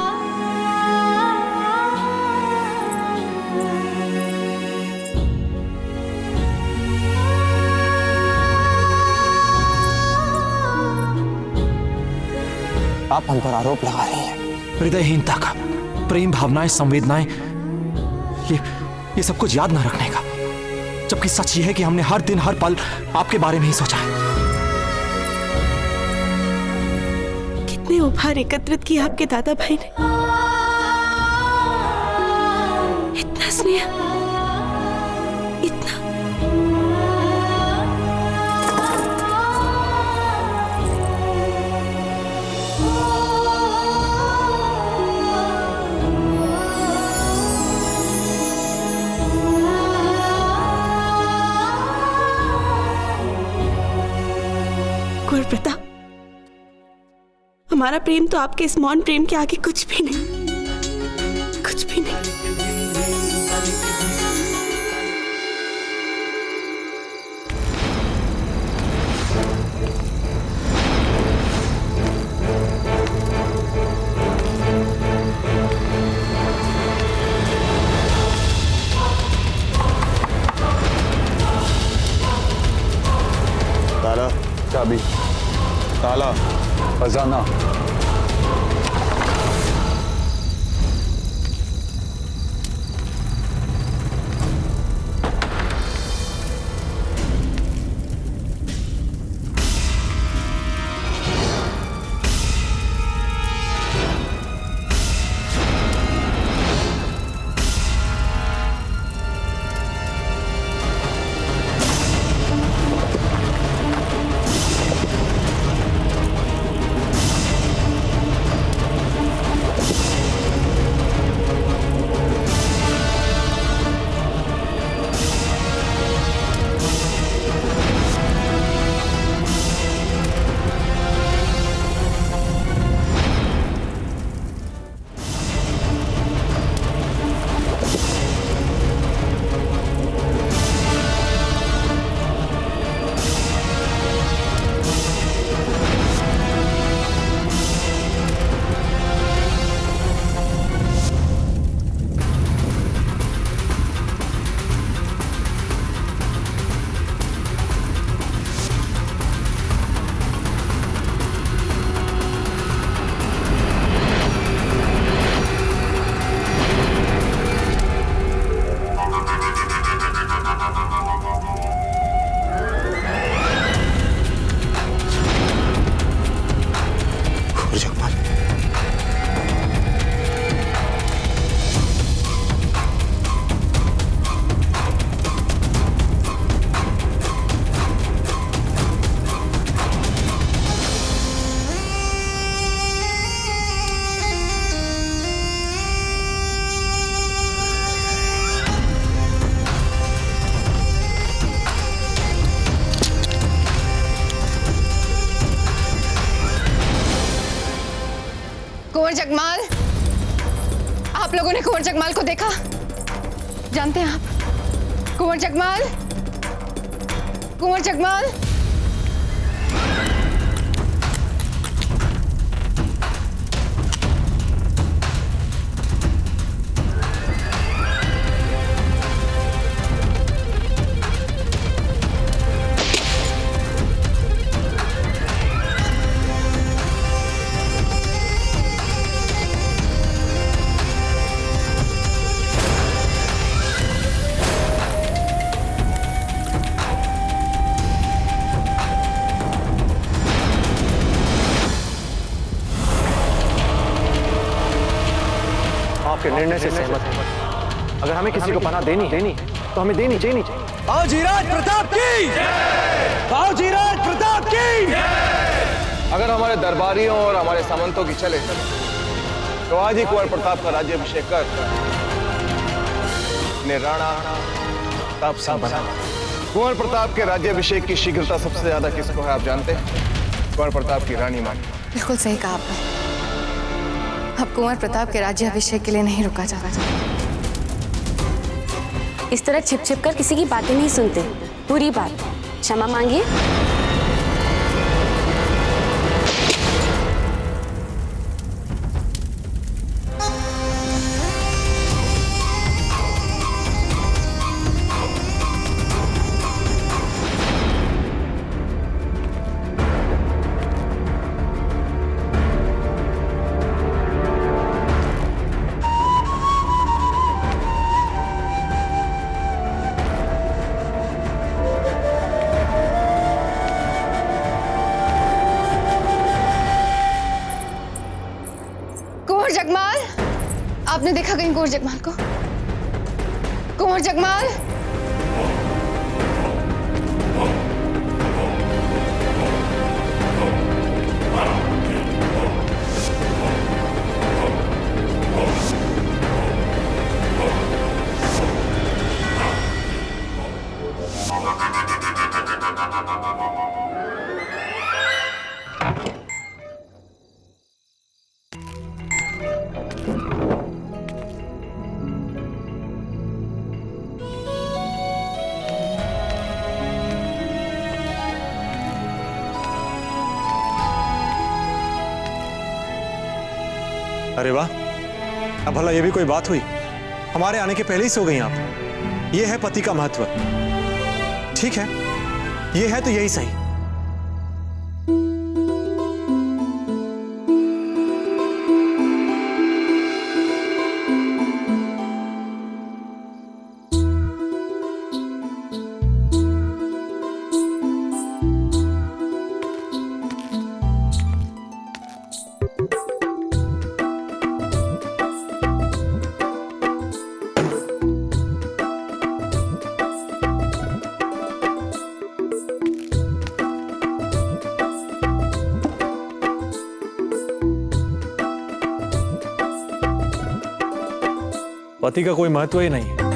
आप हम पर आरोप लगा रही हैं हृदयहीनता का, प्रेम भावनाएं, संवेदनाएं, ये सब कुछ याद न रखने का, जबकि सच ये है कि हमने हर दिन हर पल आपके बारे में ही सोचा है। कितने उपहार एकत्रित किए आपके दादा भाई ने, इतना स्नेह, इतना। कुंवर प्रताप, हमारा प्रेम तो आपके इस मौन प्रेम के आगे कुछ भी नहीं, कुछ भी नहीं। ताला, चाबी, ताला, खजाना। कुंवर जगमाल, आप लोगों ने कुंवर जगमाल को देखा? जानते हैं आप कुंवर जगमाल? कुंवर जगमाल? आपके निर्णय से सहमत हैं। अगर हमें किसी को पनाह देनी तो हमें देनी चाहिए। बाबूजीराज प्रताप की, बाबूजीराज प्रताप की। अगर हमारे दरबारियों और हमारे सामंतों की चले तो आज ही कुंवर प्रताप का राज्याभिषेक कर ने राणा प्रताप सिंह बना। कुंवर प्रताप के राज्याभिषेक की शीघ्रता सबसे ज्यादा किसको है आप जानते हैं? कुंवर प्रताप की रानी मां। बिल्कुल सही कहा आपने। अब कुंवर प्रताप के राज्याभिषेक के लिए नहीं रुका जा रहा। इस तरह छिप छिप कर किसी की बातें नहीं सुनते, पूरी बात क्षमा मांगिए। कुंवर जगमाल, आपने देखा कहीं कुंवर जगमाल को? कुंवर जगमाल, अरे वाह, अब भला ये भी कोई बात हुई? हमारे आने के पहले ही सो गई आप। ये है पति का महत्व। ठीक है, ये है तो यही सही। पति का कोई महत्व ही नहीं है।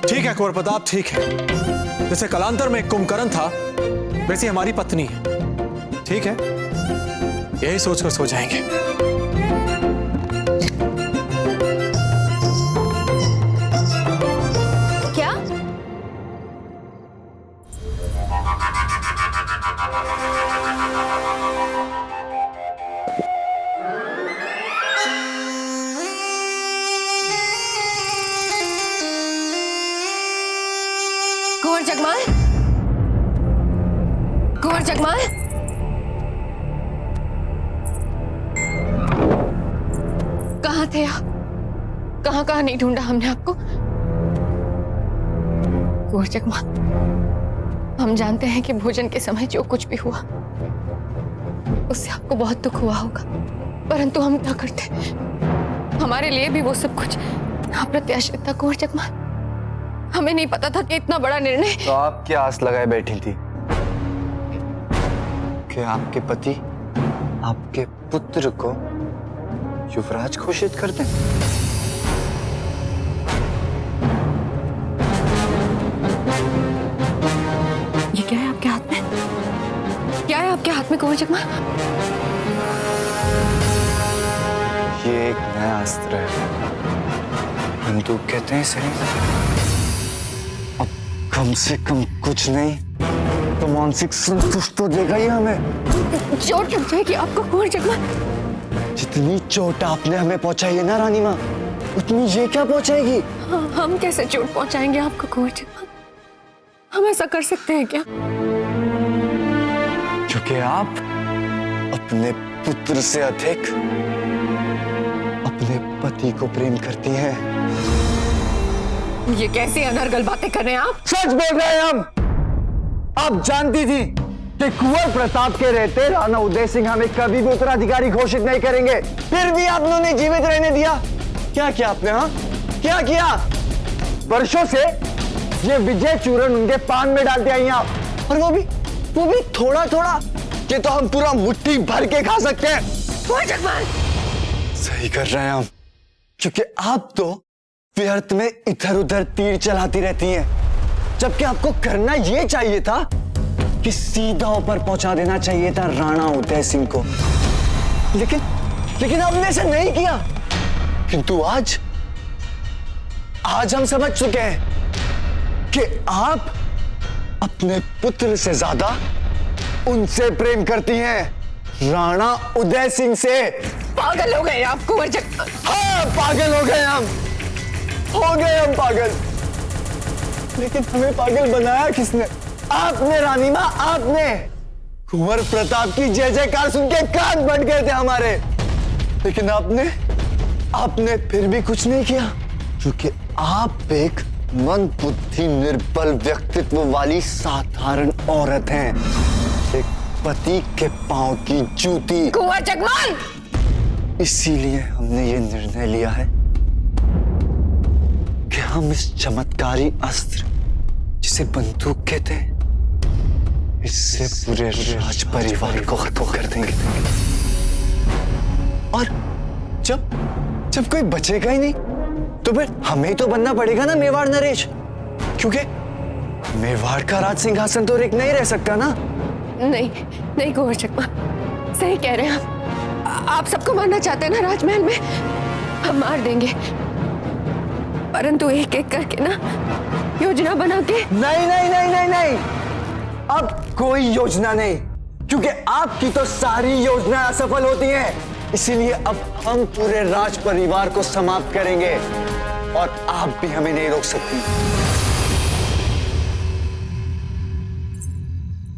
ठीक है कुंवर प्रताप, ठीक है। जैसे कलांतर में एक कुंभकर्ण था, वैसे हमारी पत्नी है। ठीक है, यही सोचकर सो जाएंगे। क्या? कुंवर जगमाल, कुंवर जगमाल, कहाँ थे आप? कहाँ कहाँ नहीं ढूंढा हमने आपको। कुंवर जगमाल, हम जानते हैं कि भोजन के समय जो कुछ भी हुआ उससे आपको बहुत दुख हुआ होगा, परंतु हम क्या करते, हमारे लिए भी वो सब कुछ अप्रत्याशित था। कुंवर जगमाल, हमें नहीं पता था कि इतना बड़ा निर्णय। तो आप क्या आस लगाए बैठी थी कि आपके पति आपके पुत्र को युवराज घोषित कर दें? ये क्या है आपके हाथ में? क्या है आपके हाथ में कुंवर जगमाल? ये एक नया अस्त्र है। बंदूक कहते हैं सही। अब कम से कम कुछ नहीं तो मानसिक संतुष्ट तो देगा ही हमें। चोट लग जाएगी आपको कुंवर जगमल। जितनी चोट आपने हमें पहुंचाई है ना रानी माँ, उतनी ये क्या पहुंचाएगी? हम कैसे चोट पहुंचाएंगे आपको कुंवर जगमल? हम ऐसा कर सकते हैं क्या? क्योंकि आप अपने पुत्र से अधिक अपने पति को प्रेम करती हैं। ये कैसी अनर्गल बातें कर रहे हैं आप? सच बोल रहे हैं हम। आप जानती थी कि कुंवर प्रताप के रहते राणा उदय सिंह हमें कभी भी उत्तराधिकारी घोषित नहीं करेंगे, फिर भी आपने उन्हें जीवित रहने दिया। क्या किया आपने? हाँ, क्या किया? वर्षों से ये विजय चूर्ण उनके पान में डालते आई आप, और वो भी थोड़ा थोड़ा। ये तो हम पूरा मुट्ठी भर के खा सकते हैं। सही कर रहे हैं हम, क्योंकि आप तो व्यर्थ में इधर उधर तीर चलाती रहती हैं, जबकि आपको करना ये चाहिए था कि सीधा ऊपर पहुंचा देना चाहिए था राणा उदय सिंह को। लेकिन आपने ऐसा नहीं किया। किंतु आज हम समझ चुके हैं कि आप अपने पुत्र से ज्यादा उनसे प्रेम करती हैं, राणा उदय सिंह से। पागल हो गए आप कुंवर जगमल। हाँ, पागल हो गए हम पागल। लेकिन हमें पागल बनाया किसने? आपने रानी माँ, आपने। कुंवर प्रताप की जय जयकार सुन के कान फट गए थे हमारे, लेकिन आपने फिर भी कुछ नहीं किया, क्योंकि आप एक मन बुद्धि निर्बल व्यक्तित्व वाली साधारण औरत हैं, एक पति के पांव की जूती। कुंवर जगमल! इसीलिए हमने ये निर्णय लिया है कि हम इस चमत्कारी अस्त्र, जिसे बंदूक कहते हैं, इससे पूरे राज परिवार को खत्म कर देंगे। और जब कोई बचेगा ही नहीं, तो फिर हमें तो बनना पड़ेगा ना मेवाड़ नरेश, क्योंकि मेवाड़ का राज सिंहासन तो रिक्त नहीं रह सकता ना। नहीं कुंवर जगमल, सही कह रहे हैं आप सबको मारना चाहते हैं ना राजमहल में? हम मार देंगे, परंतु एक एक करके ना योजना बना के। नहीं, अब कोई योजना नहीं, क्योंकि आपकी तो सारी योजनाएं असफल होती हैं। इसीलिए अब हम पूरे राज परिवार को समाप्त करेंगे, और आप भी हमें नहीं रोक सकती।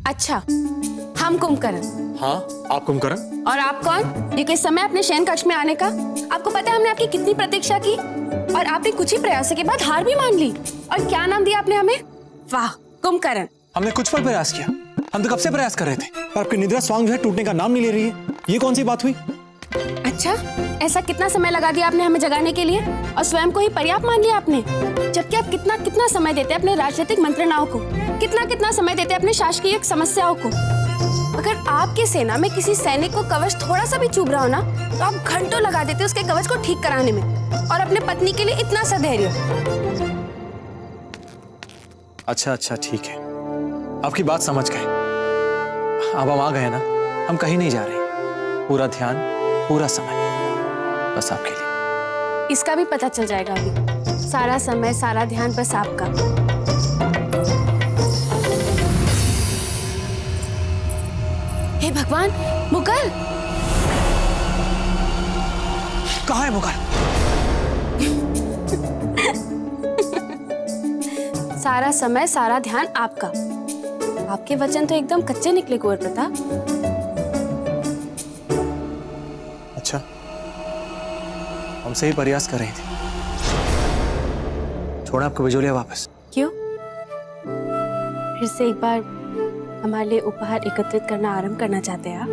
अच्छा, हम कुंभकर्ण। हाँ, आप कुंभकर्ण। और आप कौन? ये किस समय अपने शयन कक्ष में आने का? आपको पता है हमने आपकी कितनी प्रतीक्षा की, और आपने कुछ ही प्रयासों के बाद हार भी मान ली। और क्या नाम दिया आपने हमें? वाह, कुंभकर्ण। हमने कुछ पर प्रयास किया, हम तो कब से प्रयास कर रहे थे, पर आपकी निद्रा स्वांग जो है टूटने का नाम नहीं ले रही है। ये कौन सी बात हुई? अच्छा, ऐसा कितना समय लगा दिया आपने हमें जगाने के लिए, और स्वयं को ही पर्याप्त मान लिया आपने? जबकि आप कितना समय देते अपने राजनीतिक मंत्रणाओं को, कितना समय देते अपने शासकीय समस्याओं को। अगर आपकी सेना में किसी सैनिक को कवच थोड़ा सा भी चुभ रहा हो ना, तो आप घंटों लगा देते उसके कवच को ठीक कराने में, और अपने पत्नी के लिए इतना सा धैर्य। अच्छा, ठीक है, आपकी बात समझ गए। अब हम आ गए ना, हम कहीं नहीं जा रहे। पूरा ध्यान, पूरा समय बस आपके लिए। इसका भी पता चल जाएगा अभी। सारा समय, सारा ध्यान बस आपका। हे भगवान, मुगल! कहाँ है मुगल? सारा समय, सारा ध्यान आपका। आपके वचन तो एकदम कच्चे निकले कुंवर प्रताप। अच्छा, हम सही प्रयास कर रहे थे। छोड़ा आपको बिजोलिया वापस। क्यों? फिर से एक बार हमारे लिए उपहार एकत्रित करना आरंभ करना चाहते हैं आप?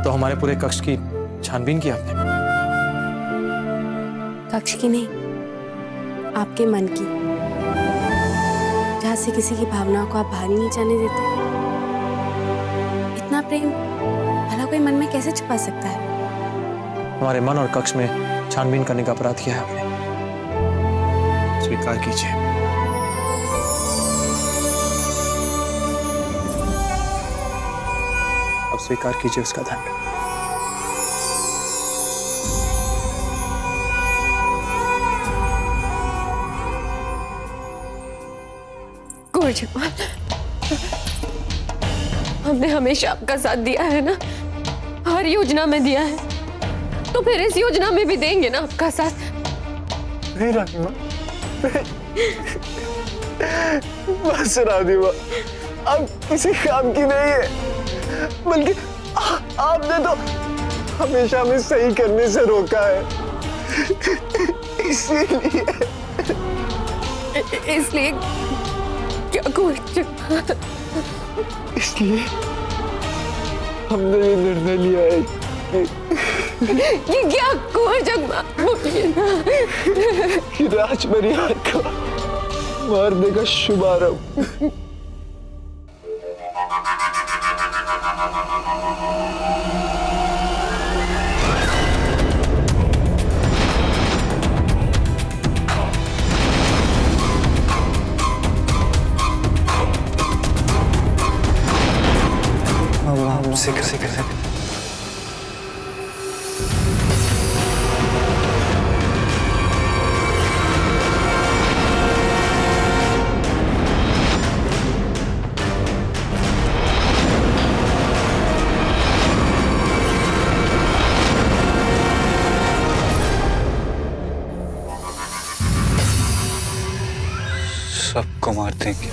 तो हमारे पूरे कक्ष की छानबीन की आपने? कक्ष की नहीं, आपके मन की, जहां से किसी की भावनाओं को आप बाहर ही नहीं जाने देते। इतना प्रेम भला कोई मन में कैसे छुपा सकता है? हमारे मन और कक्ष में छानबीन करने का अपराध किया है आपने, स्वीकार कीजिए। अब स्वीकार कीजिए उसका दंड। कुंवर जगमाल, हमने हमेशा आपका साथ दिया है ना, हर योजना में दिया है, तो फिर इस योजना में भी देंगे ना आपका साथ। नहीं रानी माँ, बस रानी माँ, अब किसी काम की नहीं है, बल्कि आपने तो हमेशा हमें सही करने से रोका है, इसलिए क्या कुंवर जगमाल, इसलिए हमने ये निर्णय लिया है कि क्या कुंवर जगमाल, बोलिए ना कि राजमर्याद का मारने का शुभारंभ से कैसे कैसे सबको मार देंगे।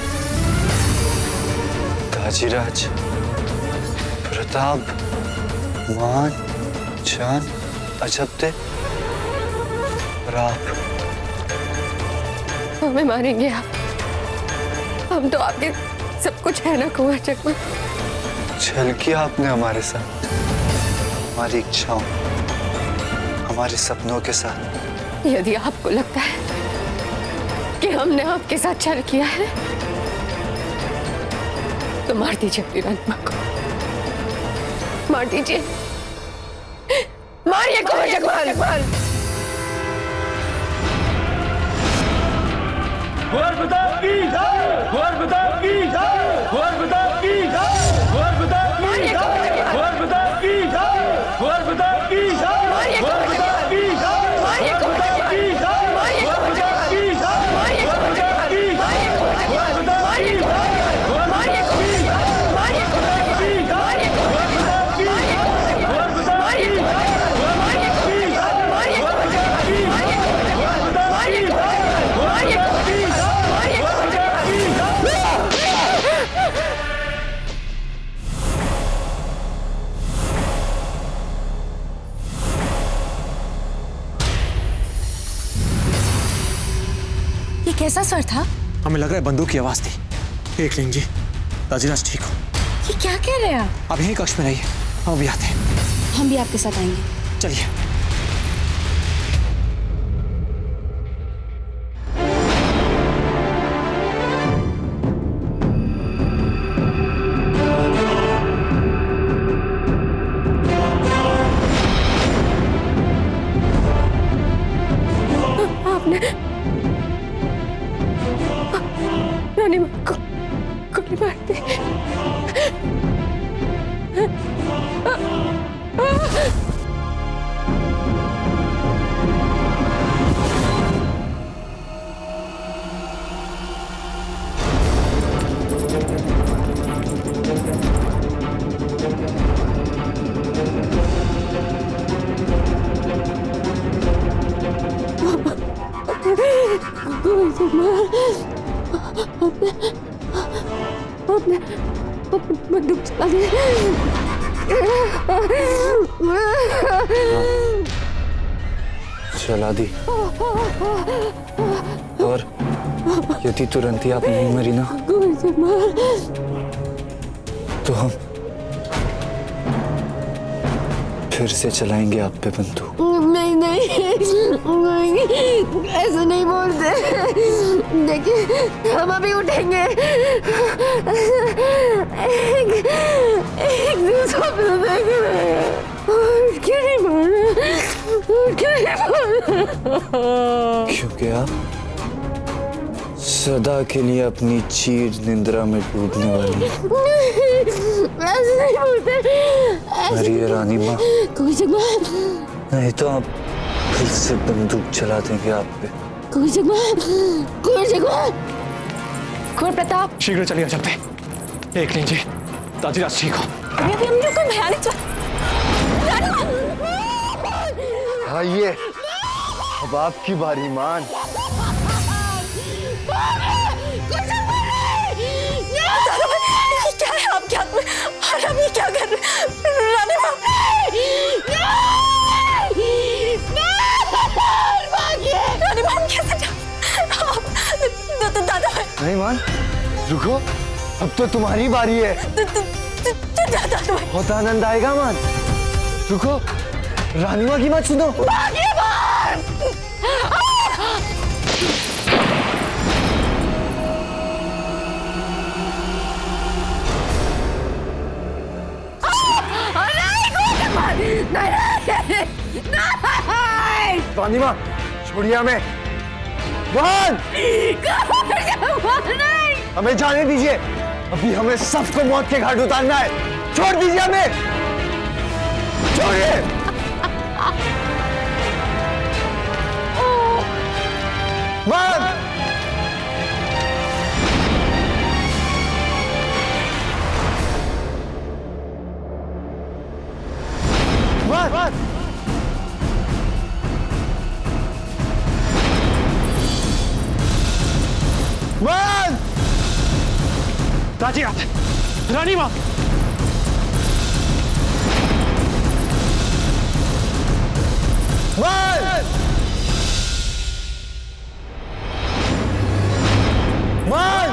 ताजीराज, प्रताप, मान, जान, अजब्दे, राप। हमें मारेंगे आप? हम तो आपके सब कुछ है ना कुंवर जगमाल। छल किया आपने हमारे साथ, हमारी इच्छाओं, हमारे सपनों के साथ। यदि आपको लगता है कि हमने आपके साथ छल किया है तो मार दीजिए अपनी रानी मां को, मार दीजिए, मारिए कुंवर जगमाल। कुंवर प्रताप की जय, कुंवर प्रताप की जय, कुंवर प्रताप की जय, कुंवर प्रताप की जय, कुंवर प्रताप की जय, कुंवर प्रताप की जय, कुंवर प्रताप की जय, कुंवर प्रताप की जय, कुंवर प्रताप की जय, कुंवर प्रताप की जय, कुंवर प्रताप की जय, कुंवर प्रताप की जय, कुंवर प्रताप की जय, कुंवर प्रताप की जय, कुंवर प्रताप की जय, कुंवर प्रताप की जय, कुंवर प्रताप की जय, ये कैसा स्वर था? हमें लग रहा है बंदूक की आवाज थी। देख लीजिए ताजीराज ठीक हो। ये क्या कह रहे हैं आप? अब यही कक्ष में रहिए, हम भी आते हैं। हम भी आपके साथ आएंगे। चलिए। रानी मां को गोली मार दी। आपने बंदूक चला दी। चला दी, और यदि तुरंत ही आप नहीं मरी ना तो हम फिर से चलाएंगे आप पे बंदूक। नहीं नहीं, ऐसा नहीं बोलते। देखिए हम अभी उठेंगे। एक दिन सपना देख रहे हैं और क्यों नहीं मारा, क्यों नहीं मारा? क्योंकि आप सदा के लिए अपनी चीर निंद्रा में डूबने वाली हैं। ऐसे नहीं बोलते। अरे रानी माँ, कोई जगमाल, नहीं तो आप फिर से बंदूक चला देंगे आप पे। कोई जगमाल, कोई जगमाल, कुंवर प्रताप, शीघ्र चलिए चलते। देख लीजिए दादीराज ठीक हो। अभी अभी हमने कोई भयानक आइए, अब आपकी बारी मान। क्या है आपके हाथ में? और हम ये क्या कर रहे हैं? रानी माँ, रानी माँ, कैसे दादा भाई? नहीं मान, रुको, अब तो तुम्हारी बारी है। दादा भाई, बहुत आनंद आएगा मान। रुको, रानी माँ की बात सुनो। रानी माँ, छोड़िए हमें। हमें जाने दीजिए, अभी हमें सबको मौत के घाट उतारना है। छोड़ दीजिए हमें, छोड़िए। मान, मान, मान। दादी रानी माँ, मान, मान,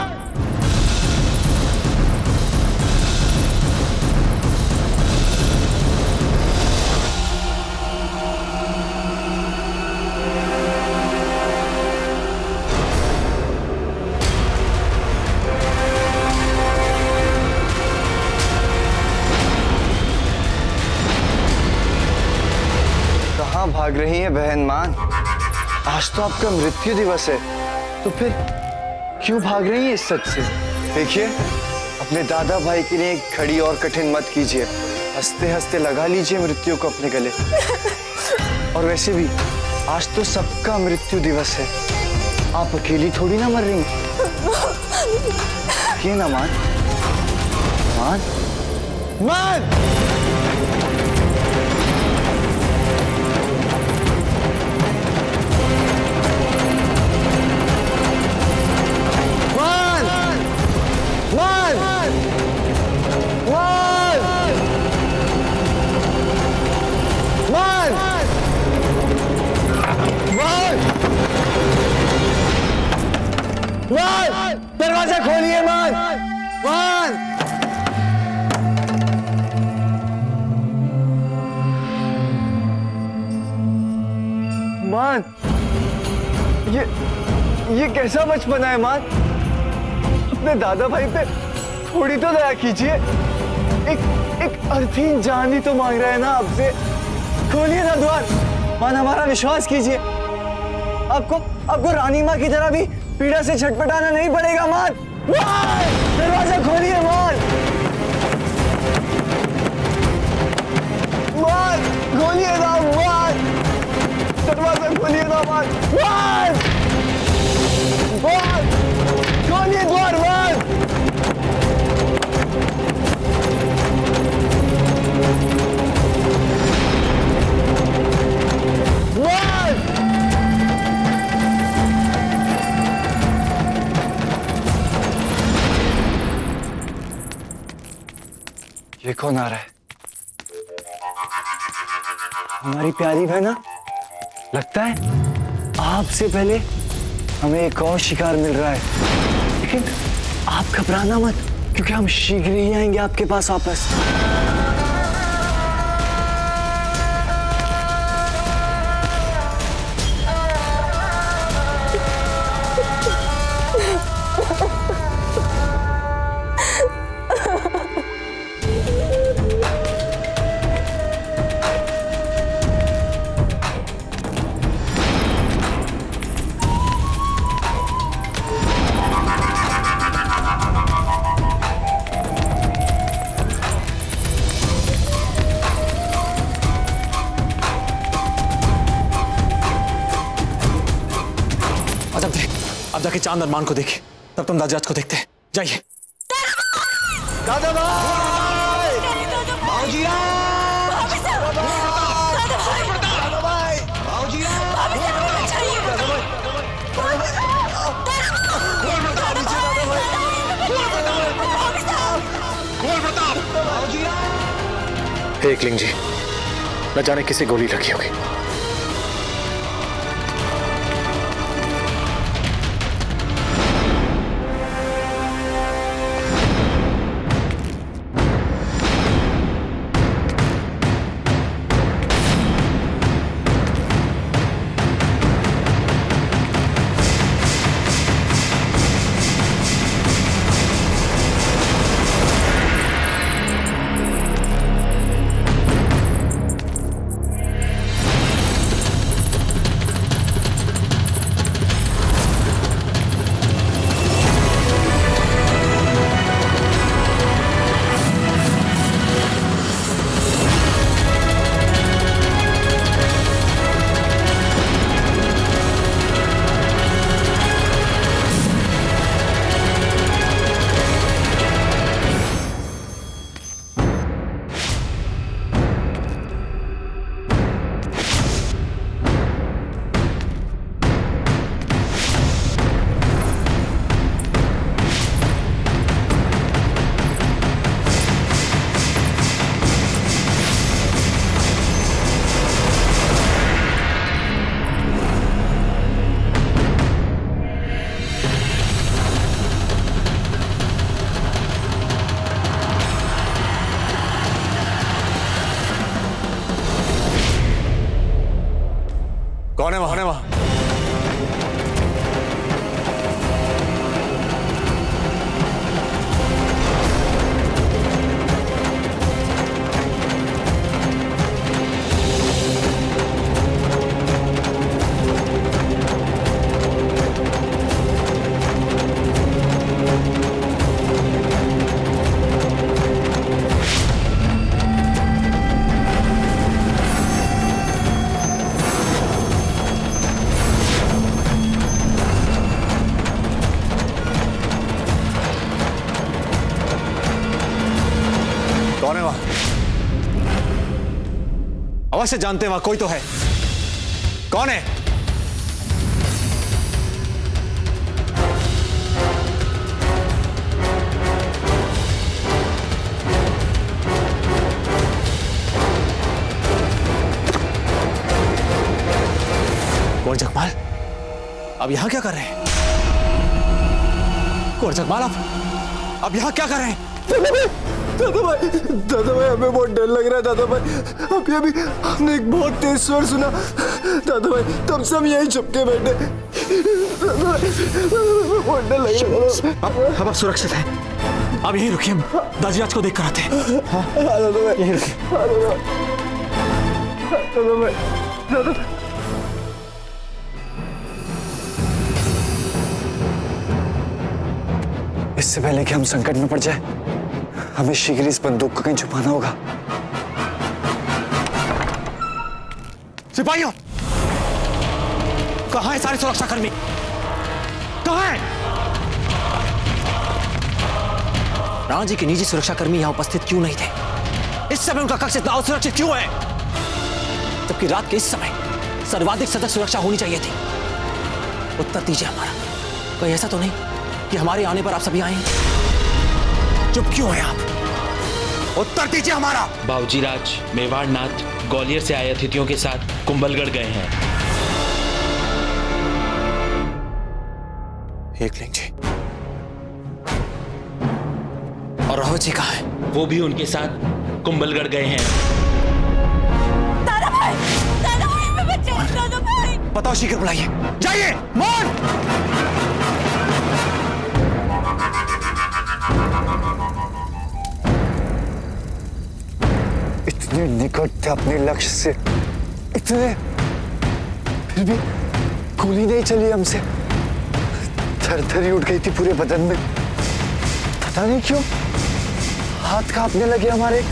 कहाँ भाग रही है बहन मान? आज तो आपका मृत्यु दिवस है, तो फिर क्यों भाग रही है इस सच से? देखिए, अपने दादा भाई के लिए एक घड़ी और कठिन मत कीजिए। हंसते हंसते लगा लीजिए मृत्यु को अपने गले। और वैसे भी आज तो सबका मृत्यु दिवस है, आप अकेली थोड़ी ना मर रही हैं। ना मान, मान, मान। दरवाजा खोलिए मान, मान। मान, ये कैसा बचपना है मान? अपने दादा भाई पे थोड़ी तो दया कीजिए। एक अर्थहीन जान ही तो मांग रहा है ना आपसे। खोलिए ना द्वार मान, हमारा विश्वास कीजिए। आपको रानी माँ की तरह भी पीड़ा से छटपटाना नहीं पड़ेगा मान। दरवाजा खोलिए मान, मान खोलिए ना मान, दरवाजा खोलिए ना मान, मान खोलिए द्वार मान। ये कौन आ रहा है? हमारी प्यारी बहना। लगता है आपसे पहले हमें एक और शिकार मिल रहा है, लेकिन आप घबराना मत, क्योंकि हम शीघ्र ही आएंगे आपके पास वापस। अब जाके चांद अरमान को देखे। तब तुम दादाजी को देखते हैं। जाइए। दादा भाई, भाऊजी एकलिंग जी, न जाने किसे गोली लगी होगी। कौन है वहां? कौन है वहां? अवश्य जानते हैं वहां कोई तो है। कौन है? कौन जगमाल? अब यहां क्या कर रहे हैं? कौन जगमाल अब यहां क्या कर रहे हैं? दादा भाई, हमें बहुत डर लग रहा है दादा भाई। अभी हमने एक बहुत तेज स्वर सुना दादा भाई, तब सब यहीं छुपके बैठे। बहुत डर लग रहा है। अब सुरक्षित है। अब यहीं रुकिए, हम दादाजी आज को देख कर आते हैं। दादा भाई, यहीं रुकिए। दादा भाई, इससे पहले कि हम संकट में पड़ जाए, हमें शीघ्र इस बंदूक को कहीं छुपाना होगा। सिपाहियों, कहां है सारे सुरक्षाकर्मी? कहां है? राणा जी के निजी सुरक्षाकर्मी यहां उपस्थित क्यों नहीं थे? इस समय उनका कक्ष इतना असुरक्षित क्यों है? जबकि रात के इस समय सर्वाधिक सतर्क सुरक्षा होनी चाहिए थी। उत्तर दीजिए हमारा। कोई ऐसा तो नहीं कि हमारे आने पर आप सभी आए? चुप क्यों हैं आप? उत्तर दीजिए हमारा। बाबूजी राज मेवाड़ नाथ ग्वालियर से आए अतिथियों के साथ कुंभलगढ़ गए हैं। एकलिंग जी और राहुल जी कहाँ हैं? वो भी उनके साथ कुंभलगढ़ गए हैं। दादा भाई, हमें बचाओ दादा भाई। बताओ, शीघ्र बुलाइए। जाइए। मोहन, इतने निकट थे अपने लक्ष्य से, इतने, फिर भी गोली नहीं चली हमसे। थरथरी उठ गई थी पूरे बदन में। पता नहीं क्यों हाथ कांपने लगे हमारे।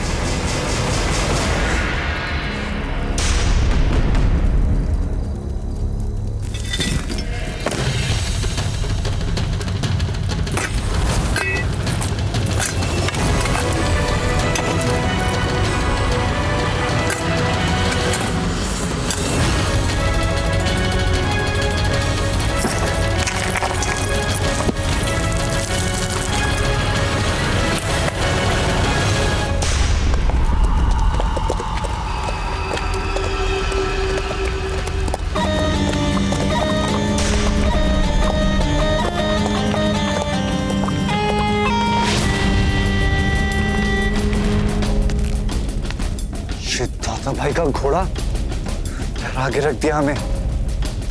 दादा भाई का घोड़ा आगे रख दिया हमें,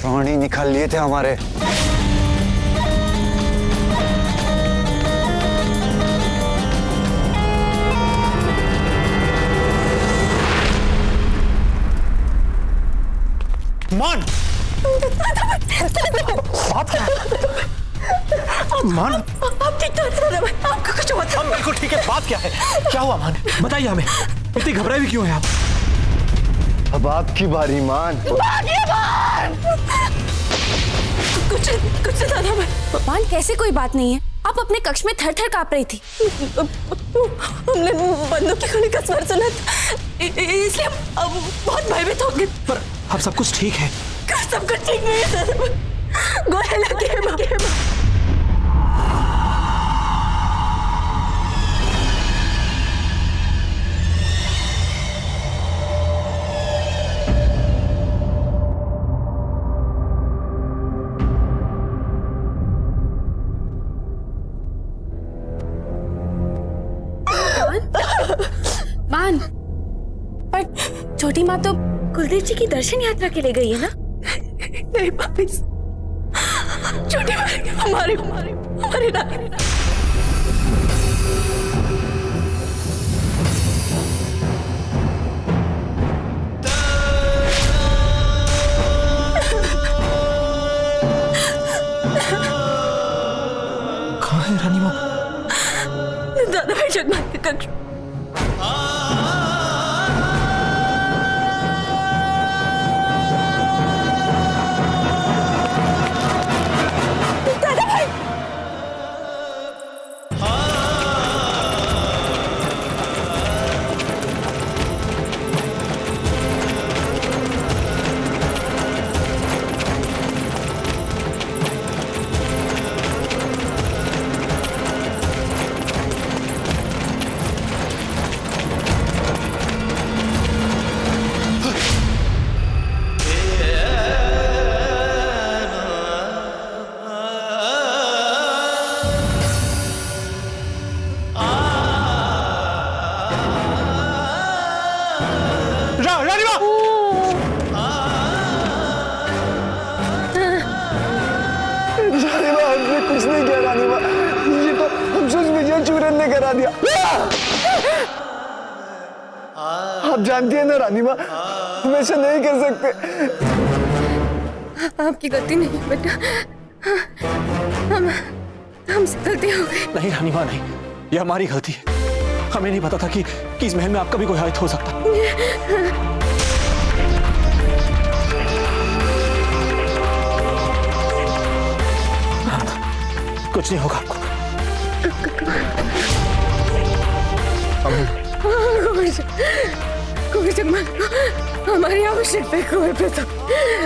प्राण ही निकाल लिए थे हमारे। मान बात क्या मान? आप ठीक तो हैं? आपका कुछ हुआ था? हम बिल्कुल ठीक है। बात क्या है? क्या हुआ मान? बताइए हमें, इतनी घबराई भी क्यों है आप? अब आपकी बारी मान। कुछ दादा मान, कैसे कोई बात नहीं है। आप अपने कक्ष में थर थर कांप रही थी। हमने बंदूक की गोली का स्वर सुना था, इसलिए हम बहुत भयभीत हो गए। पर अब सब कुछ ठीक है? सब कुछ ठीक नहीं है दादा, गोली लगी है। मान, पर छोटी माँ तो कुलदीप जी की दर्शन यात्रा के लिए गई है ना? नहीं भाभी, छोटी माँ हमारे नानी। कहाँ है रानी माँ? दादा भाई जगमान के कक्ष। कुछ नहीं किया रानी माँ, ये तो हम सोच विजय चूरन ने करा दिया। आप जानती है ना रानी माँ, हम ऐसा नहीं कर सकते। आपकी गलती नहीं है बेटा, हमसे गलती हो गई। नहीं रानी माँ नहीं, ये हमारी गलती है। हमें नहीं पता था कि इस महल में आपका भी कोई हाथ हो सकता। कुछ नहीं होगा आपको। हमारी आवश्यकता है कोई पे तो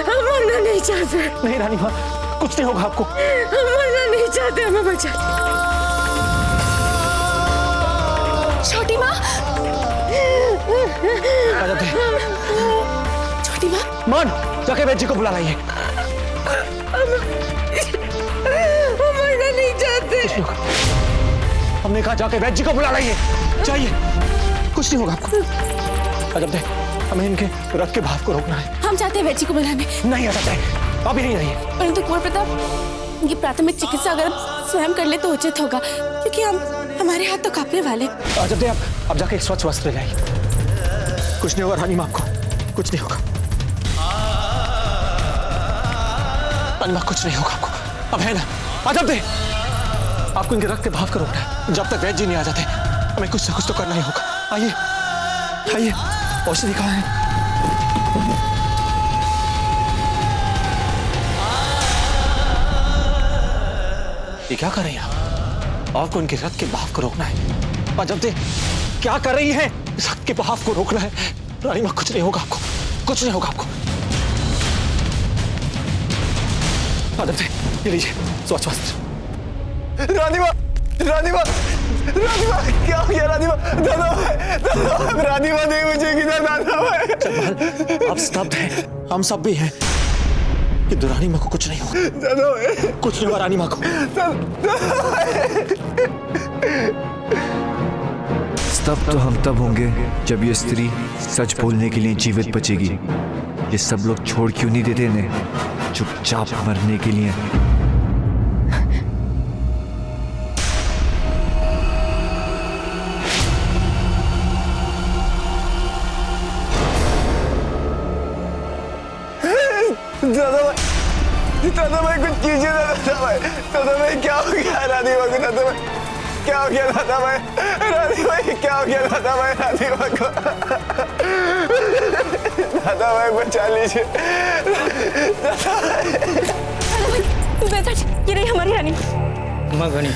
हम मरना नहीं चाहते। नहीं रानी माँ, कुछ नहीं होगा आपको। हम मरना नहीं चाहते, हमें बचा। छोटी माँ, छोटी माँ, मान जाके वैद्य जी को बुला लाइए। मरना नहीं चाहते। हमने कहा जाके वैद्य जी को बुला लाइए। चाहिए, कुछ नहीं होगा आपको। अजब दे, हमें इनके रक्त के भाव को रोकना है। हम चाहते हैं वैद्य जी को बुलाने। नहीं आ सकते, अभी नहीं रहिए। परंतु कुंवर प्रताप, इनकी प्राथमिक चिकित्सा अगर स्वयं कर ले तो उचित होगा, क्योंकि हमारे हाथ तो कांपने वाले। अजब दे, अब जाके एक स्वच्छ वस्त्र लाइए। कुछ नहीं होगा रानी माँ, आपको कुछ नहीं होगा। रानी माँ, कुछ नहीं होगा आपको, अब है ना। अजब दे, आपको इनके रक्त के भाव को रोकना है। जब तक वैद्य जी नहीं आ जाते, हमें कुछ ना कुछ तो करना ही होगा। आइए आइए, औषधि कहाँ है? ये क्या कर रही हैं आप? आपको इनके रक्त के भाव को रोकना है। अजब दे, क्या कर रही हैं? रक्त के भाव को रोकना है। रानी माँ, कुछ नहीं होगा आपको, कुछ नहीं होगा आपको। अजब दे, ये लीजिए स्वच्छ वस्त्र। रानी माँ, रानी माँ, रानी माँ, क्या हो गया रानी माँ? दादा भाई, रानी माँ नहीं मुझे किधर दादा भाई? आप स्तब्ध हैं, हम सब भी हैं। कि रानी माँ को कुछ नहीं होगा। दादा भाई, कुछ नहीं होगा रानी माँ को। तब तो हम तब होंगे जब ये स्त्री सच बोलने के लिए जीवित बचेगी। ये सब लोग छोड़ क्यों नहीं देते इन्हें चुपचाप मरने के लिए? दादा भाई कुछ कीजिए दादा भाई। दादा भाई क्या हो गया राधिका को? दादा भाई क्या हो गया? दादा भाई राधिका भाई क्या हो गया? दादा भाई राधिका को दादा भाई बचा लीजिए। दादा भाई ये रही हमारी रानी। माँ रानी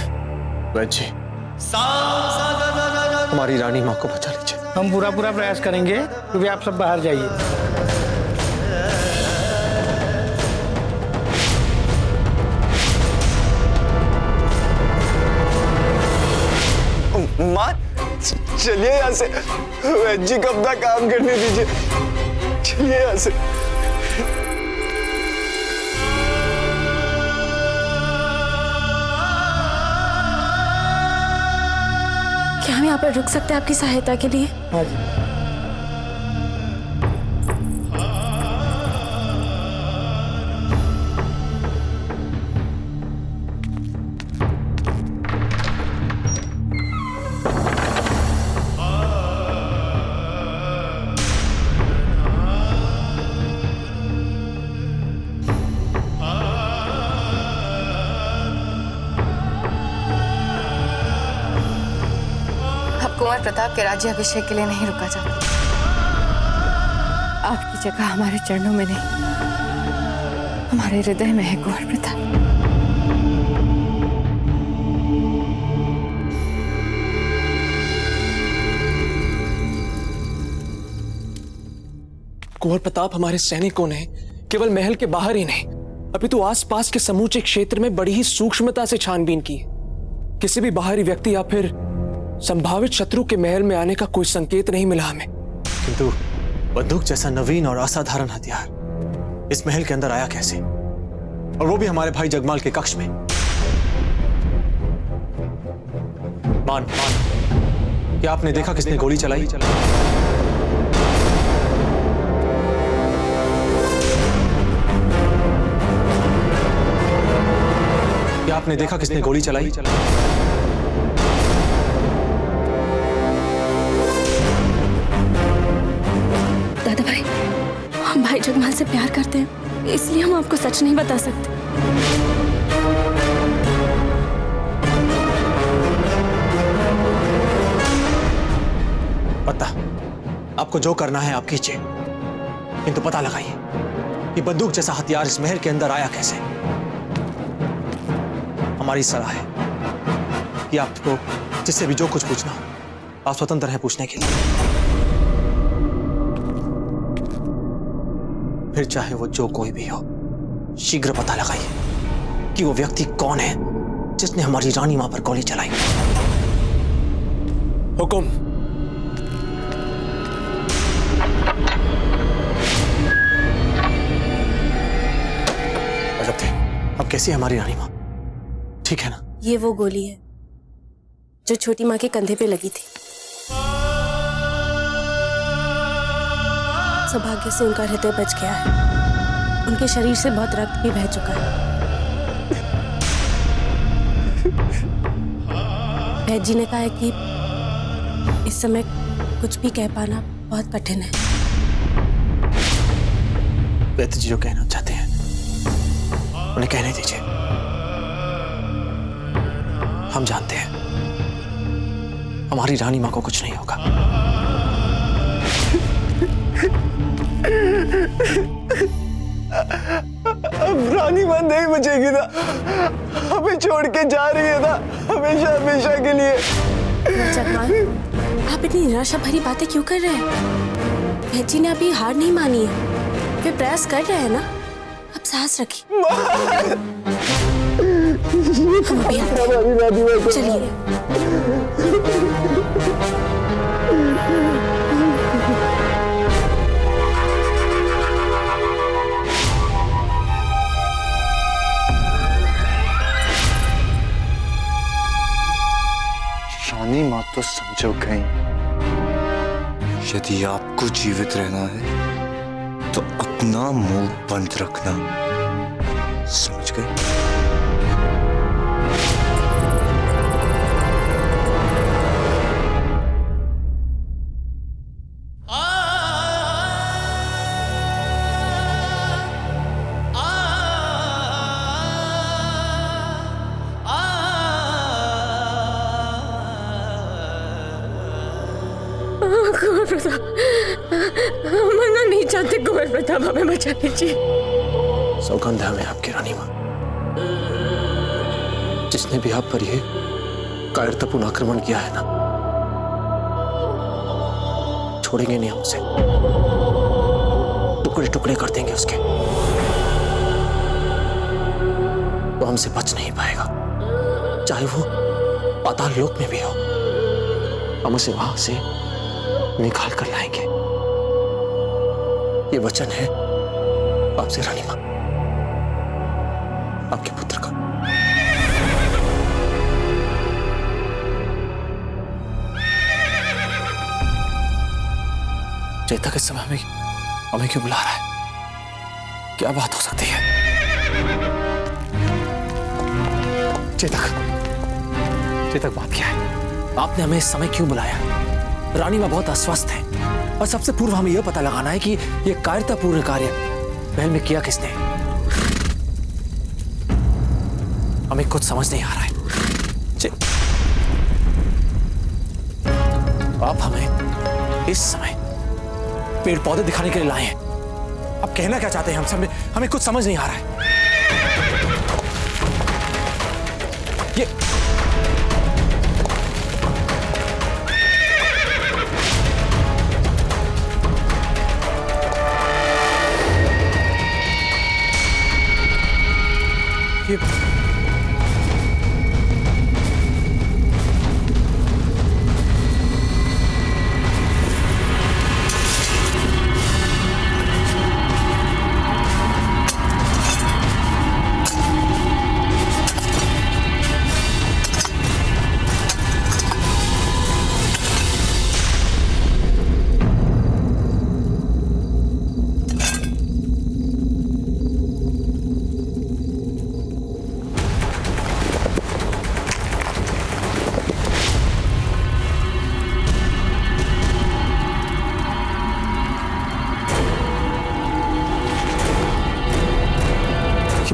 जी, हमारी रानी माँ को बचा लीजिए। हम पूरा प्रयास करेंगे, क्योंकि आप सब बाहर जाइए। माँ चलिए यहाँ से, वैद्य जी को अपना काम करने दीजिए। चलिए यहाँ से। क्या हम यहाँ पर रुक सकते हैं आपकी सहायता के लिए? हाँ जी। कुंवर प्रताप के राज्याभिषेक के लिए नहीं रुका जाता। आपकी जगह हमारे चरणों में नहीं, हमारे हृदय में है कुंवर प्रताप। कुंवर प्रताप हमारे सैनिकों ने केवल महल के बाहर ही नहीं, अपितु आसपास के समूचे क्षेत्र में बड़ी ही सूक्ष्मता से छानबीन की। किसी भी बाहरी व्यक्ति या फिर संभावित शत्रु के महल में आने का कोई संकेत नहीं मिला हमें। किंतु बंदूक जैसा नवीन और असाधारण हथियार इस महल के अंदर आया कैसे, और वो भी हमारे भाई जगमाल के कक्ष में? मान क्या आपने देखा किसने गोली चलाई? क्या आपने देखा किसने गोली चलाई? दादा भाई, हम भाई जगमाल से प्यार करते हैं, इसलिए हम आपको सच नहीं बता सकते। पता, आपको जो करना है आप कीजिए, किंतु पता लगाइए कि बंदूक जैसा हथियार इस महल के अंदर आया कैसे। हमारी सलाह है कि आपको जिससे भी जो कुछ पूछना हो, आप स्वतंत्र हैं पूछने के लिए। फिर चाहे वो जो कोई भी हो, शीघ्र पता लगाइए कि वो व्यक्ति कौन है जिसने हमारी रानी मां पर गोली चलाई। हुकुम। अजब थे, अब कैसी है हमारी रानी मां? ठीक है ना? ये वो गोली है जो छोटी माँ के कंधे पे लगी थी। सौभाग्य से उनका हृदय बच गया है। उनके शरीर से बहुत रक्त भी बह चुका है। वैद्य जी ने कहा है कि इस समय कुछ भी कह पाना बहुत कठिन है। वैद्य जी जो कहना चाहते हैं उन्हें कहने दीजिए। हम जानते हैं हमारी रानी मां को कुछ नहीं होगा। अब रानी मां नहीं बचेगी ना, हमें छोड़ के जा रही है ना, हमेशा हमेशा के लिए। जगमाल, आप इतनी निराशा भरी बातें क्यों कर रहे हैं? वैद्य जी ने अभी हार नहीं मानी है, वे प्रयास कर रहे हैं ना। अब सांस रखिए। हम अभी आते हैं। चलिए। रानी मां तो समझो गई। यदि आपको जीवित रहना है तो अपना मुंह बंद रखना, समझ गए? कुंवर प्रताप, मरना नहीं चाहते कुंवर प्रताप, हमें बचा लीजिए। सौगंध है हमें आपकी रानी माँ। जिसने भी आप पर यह कायरतापूर्ण आक्रमण किया है ना, छोड़ेंगे नहीं हम उसे, टुकड़े टुकड़े कर देंगे उसके। वो हमसे बच नहीं पाएगा, चाहे वो पाताल लोक में भी हो। हम उसे वहां से निकाल कर लाएंगे, ये वचन है आपसे रानी मां, आपके पुत्र का। चेतक इस समय हमें क्यों बुला रहा है? क्या बात हो सकती है? चेतक बात क्या है? आपने हमें इस समय क्यों बुलाया? रानी मां बहुत अस्वस्थ है और सबसे पूर्व हमें यह पता लगाना है कि यह कायरतापूर्ण कार्य महल में किया किसने। हमें कुछ समझ नहीं आ रहा है। आप हमें इस समय पेड़ पौधे दिखाने के लिए लाए हैं। आप कहना क्या चाहते हैं हमसे? हमें कुछ समझ नहीं आ रहा है। ये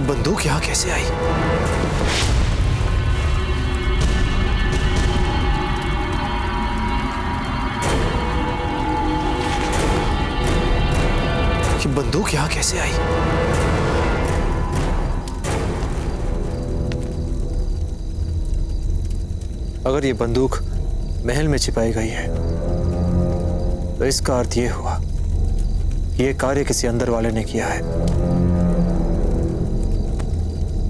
बंदूक यहां कैसे आई? ये बंदूक यहां कैसे आई? अगर ये बंदूक महल में छिपाई गई है तो इसका अर्थ ये हुआ कि ये कार्य किसी अंदर वाले ने किया है।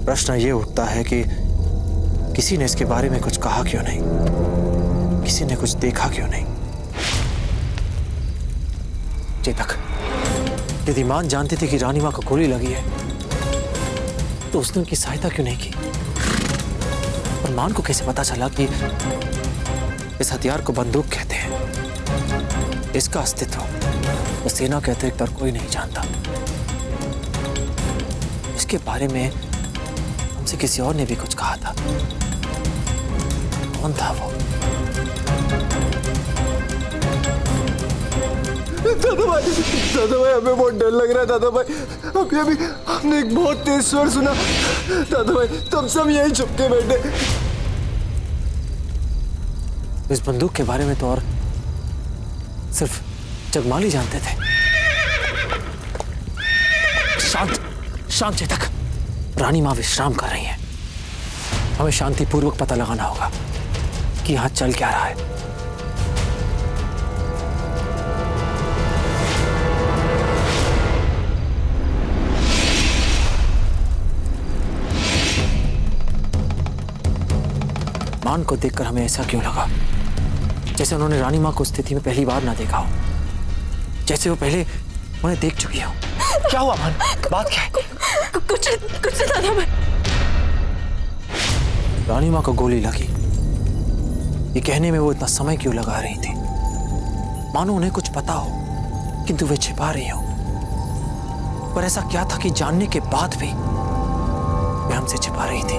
प्रश्न ये उठता है कि किसी ने इसके बारे में कुछ कहा क्यों नहीं? किसी ने कुछ देखा क्यों नहीं? चेतक, यदि मान जानती थी कि रानी मां को गोली लगी है तो उसने उनकी सहायता क्यों नहीं की? और मान को कैसे पता चला कि इस हथियार को बंदूक कहते हैं? इसका अस्तित्व तो सेना के अतिरिक्त और कोई नहीं जानता। इसके बारे में हमसे किसी और ने भी कुछ कहा था। कौन था वो? दादा भाई हमें बहुत डर लग रहा है। दादा भाई अभी हमने एक बहुत तेज स्वर सुना। दादा भाई तब सब यहीं छुप के बैठे। इस बंदूक के बारे में तो और सिर्फ जगमाली जानते थे। शांत चेतक, रानी मां विश्राम कर रही हैं। हमें शांतिपूर्वक पता लगाना होगा कि यहां चल क्या रहा है। मान को देखकर हमें ऐसा क्यों लगा जैसे उन्होंने रानी मां को स्थिति में पहली बार ना देखा हो, जैसे वो पहले उन्हें देख चुकी हो। क्या हुआ मान? बात क्या है? कुछ दादा भाई। रानी मां को गोली लगी, ये कहने में वो इतना समय क्यों लगा रही थी? मानो उन्हें कुछ पता हो, किंतु वे छिपा रही हो। पर ऐसा क्या था कि जानने के बाद भी वे हमसे छिपा रही थी?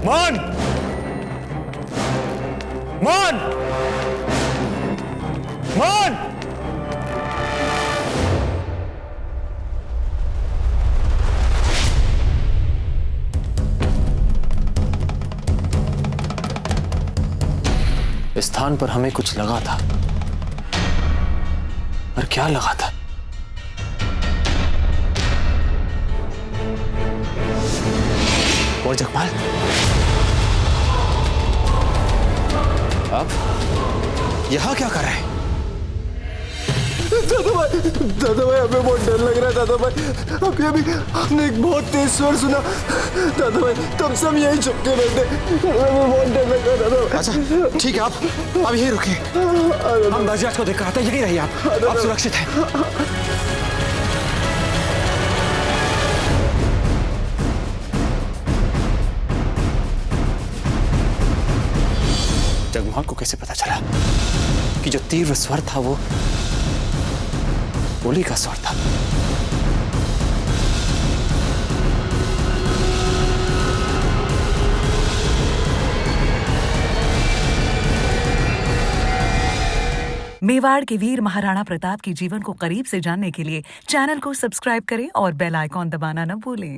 मान! मान! मान! इस स्थान पर हमें कुछ लगा था, पर क्या लगा था? और जगमाल, अब यहां क्या कर रहे हैं? दादा भाई, हमें बहुत डर लग रहा है दादा भाई। अभी हमने एक बहुत तेज स्वर सुना दादा भाई, तब सब यही चुपके बैठे। हमें बहुत डर लग रहा है दादा भाई। अच्छा ठीक है, आप यहीं रुकिए, हम बजाज को देखकर आते हैं। यहीं रहिए आप सुरक्षित हैं। जगमोहन को कैसे पता चला कि जो तीव्र स्वर था वो गोली का स्वर था? मेवाड़ के वीर महाराणा प्रताप के जीवन को करीब से जानने के लिए चैनल को सब्सक्राइब करें और बेल आइकॉन दबाना न भूलें।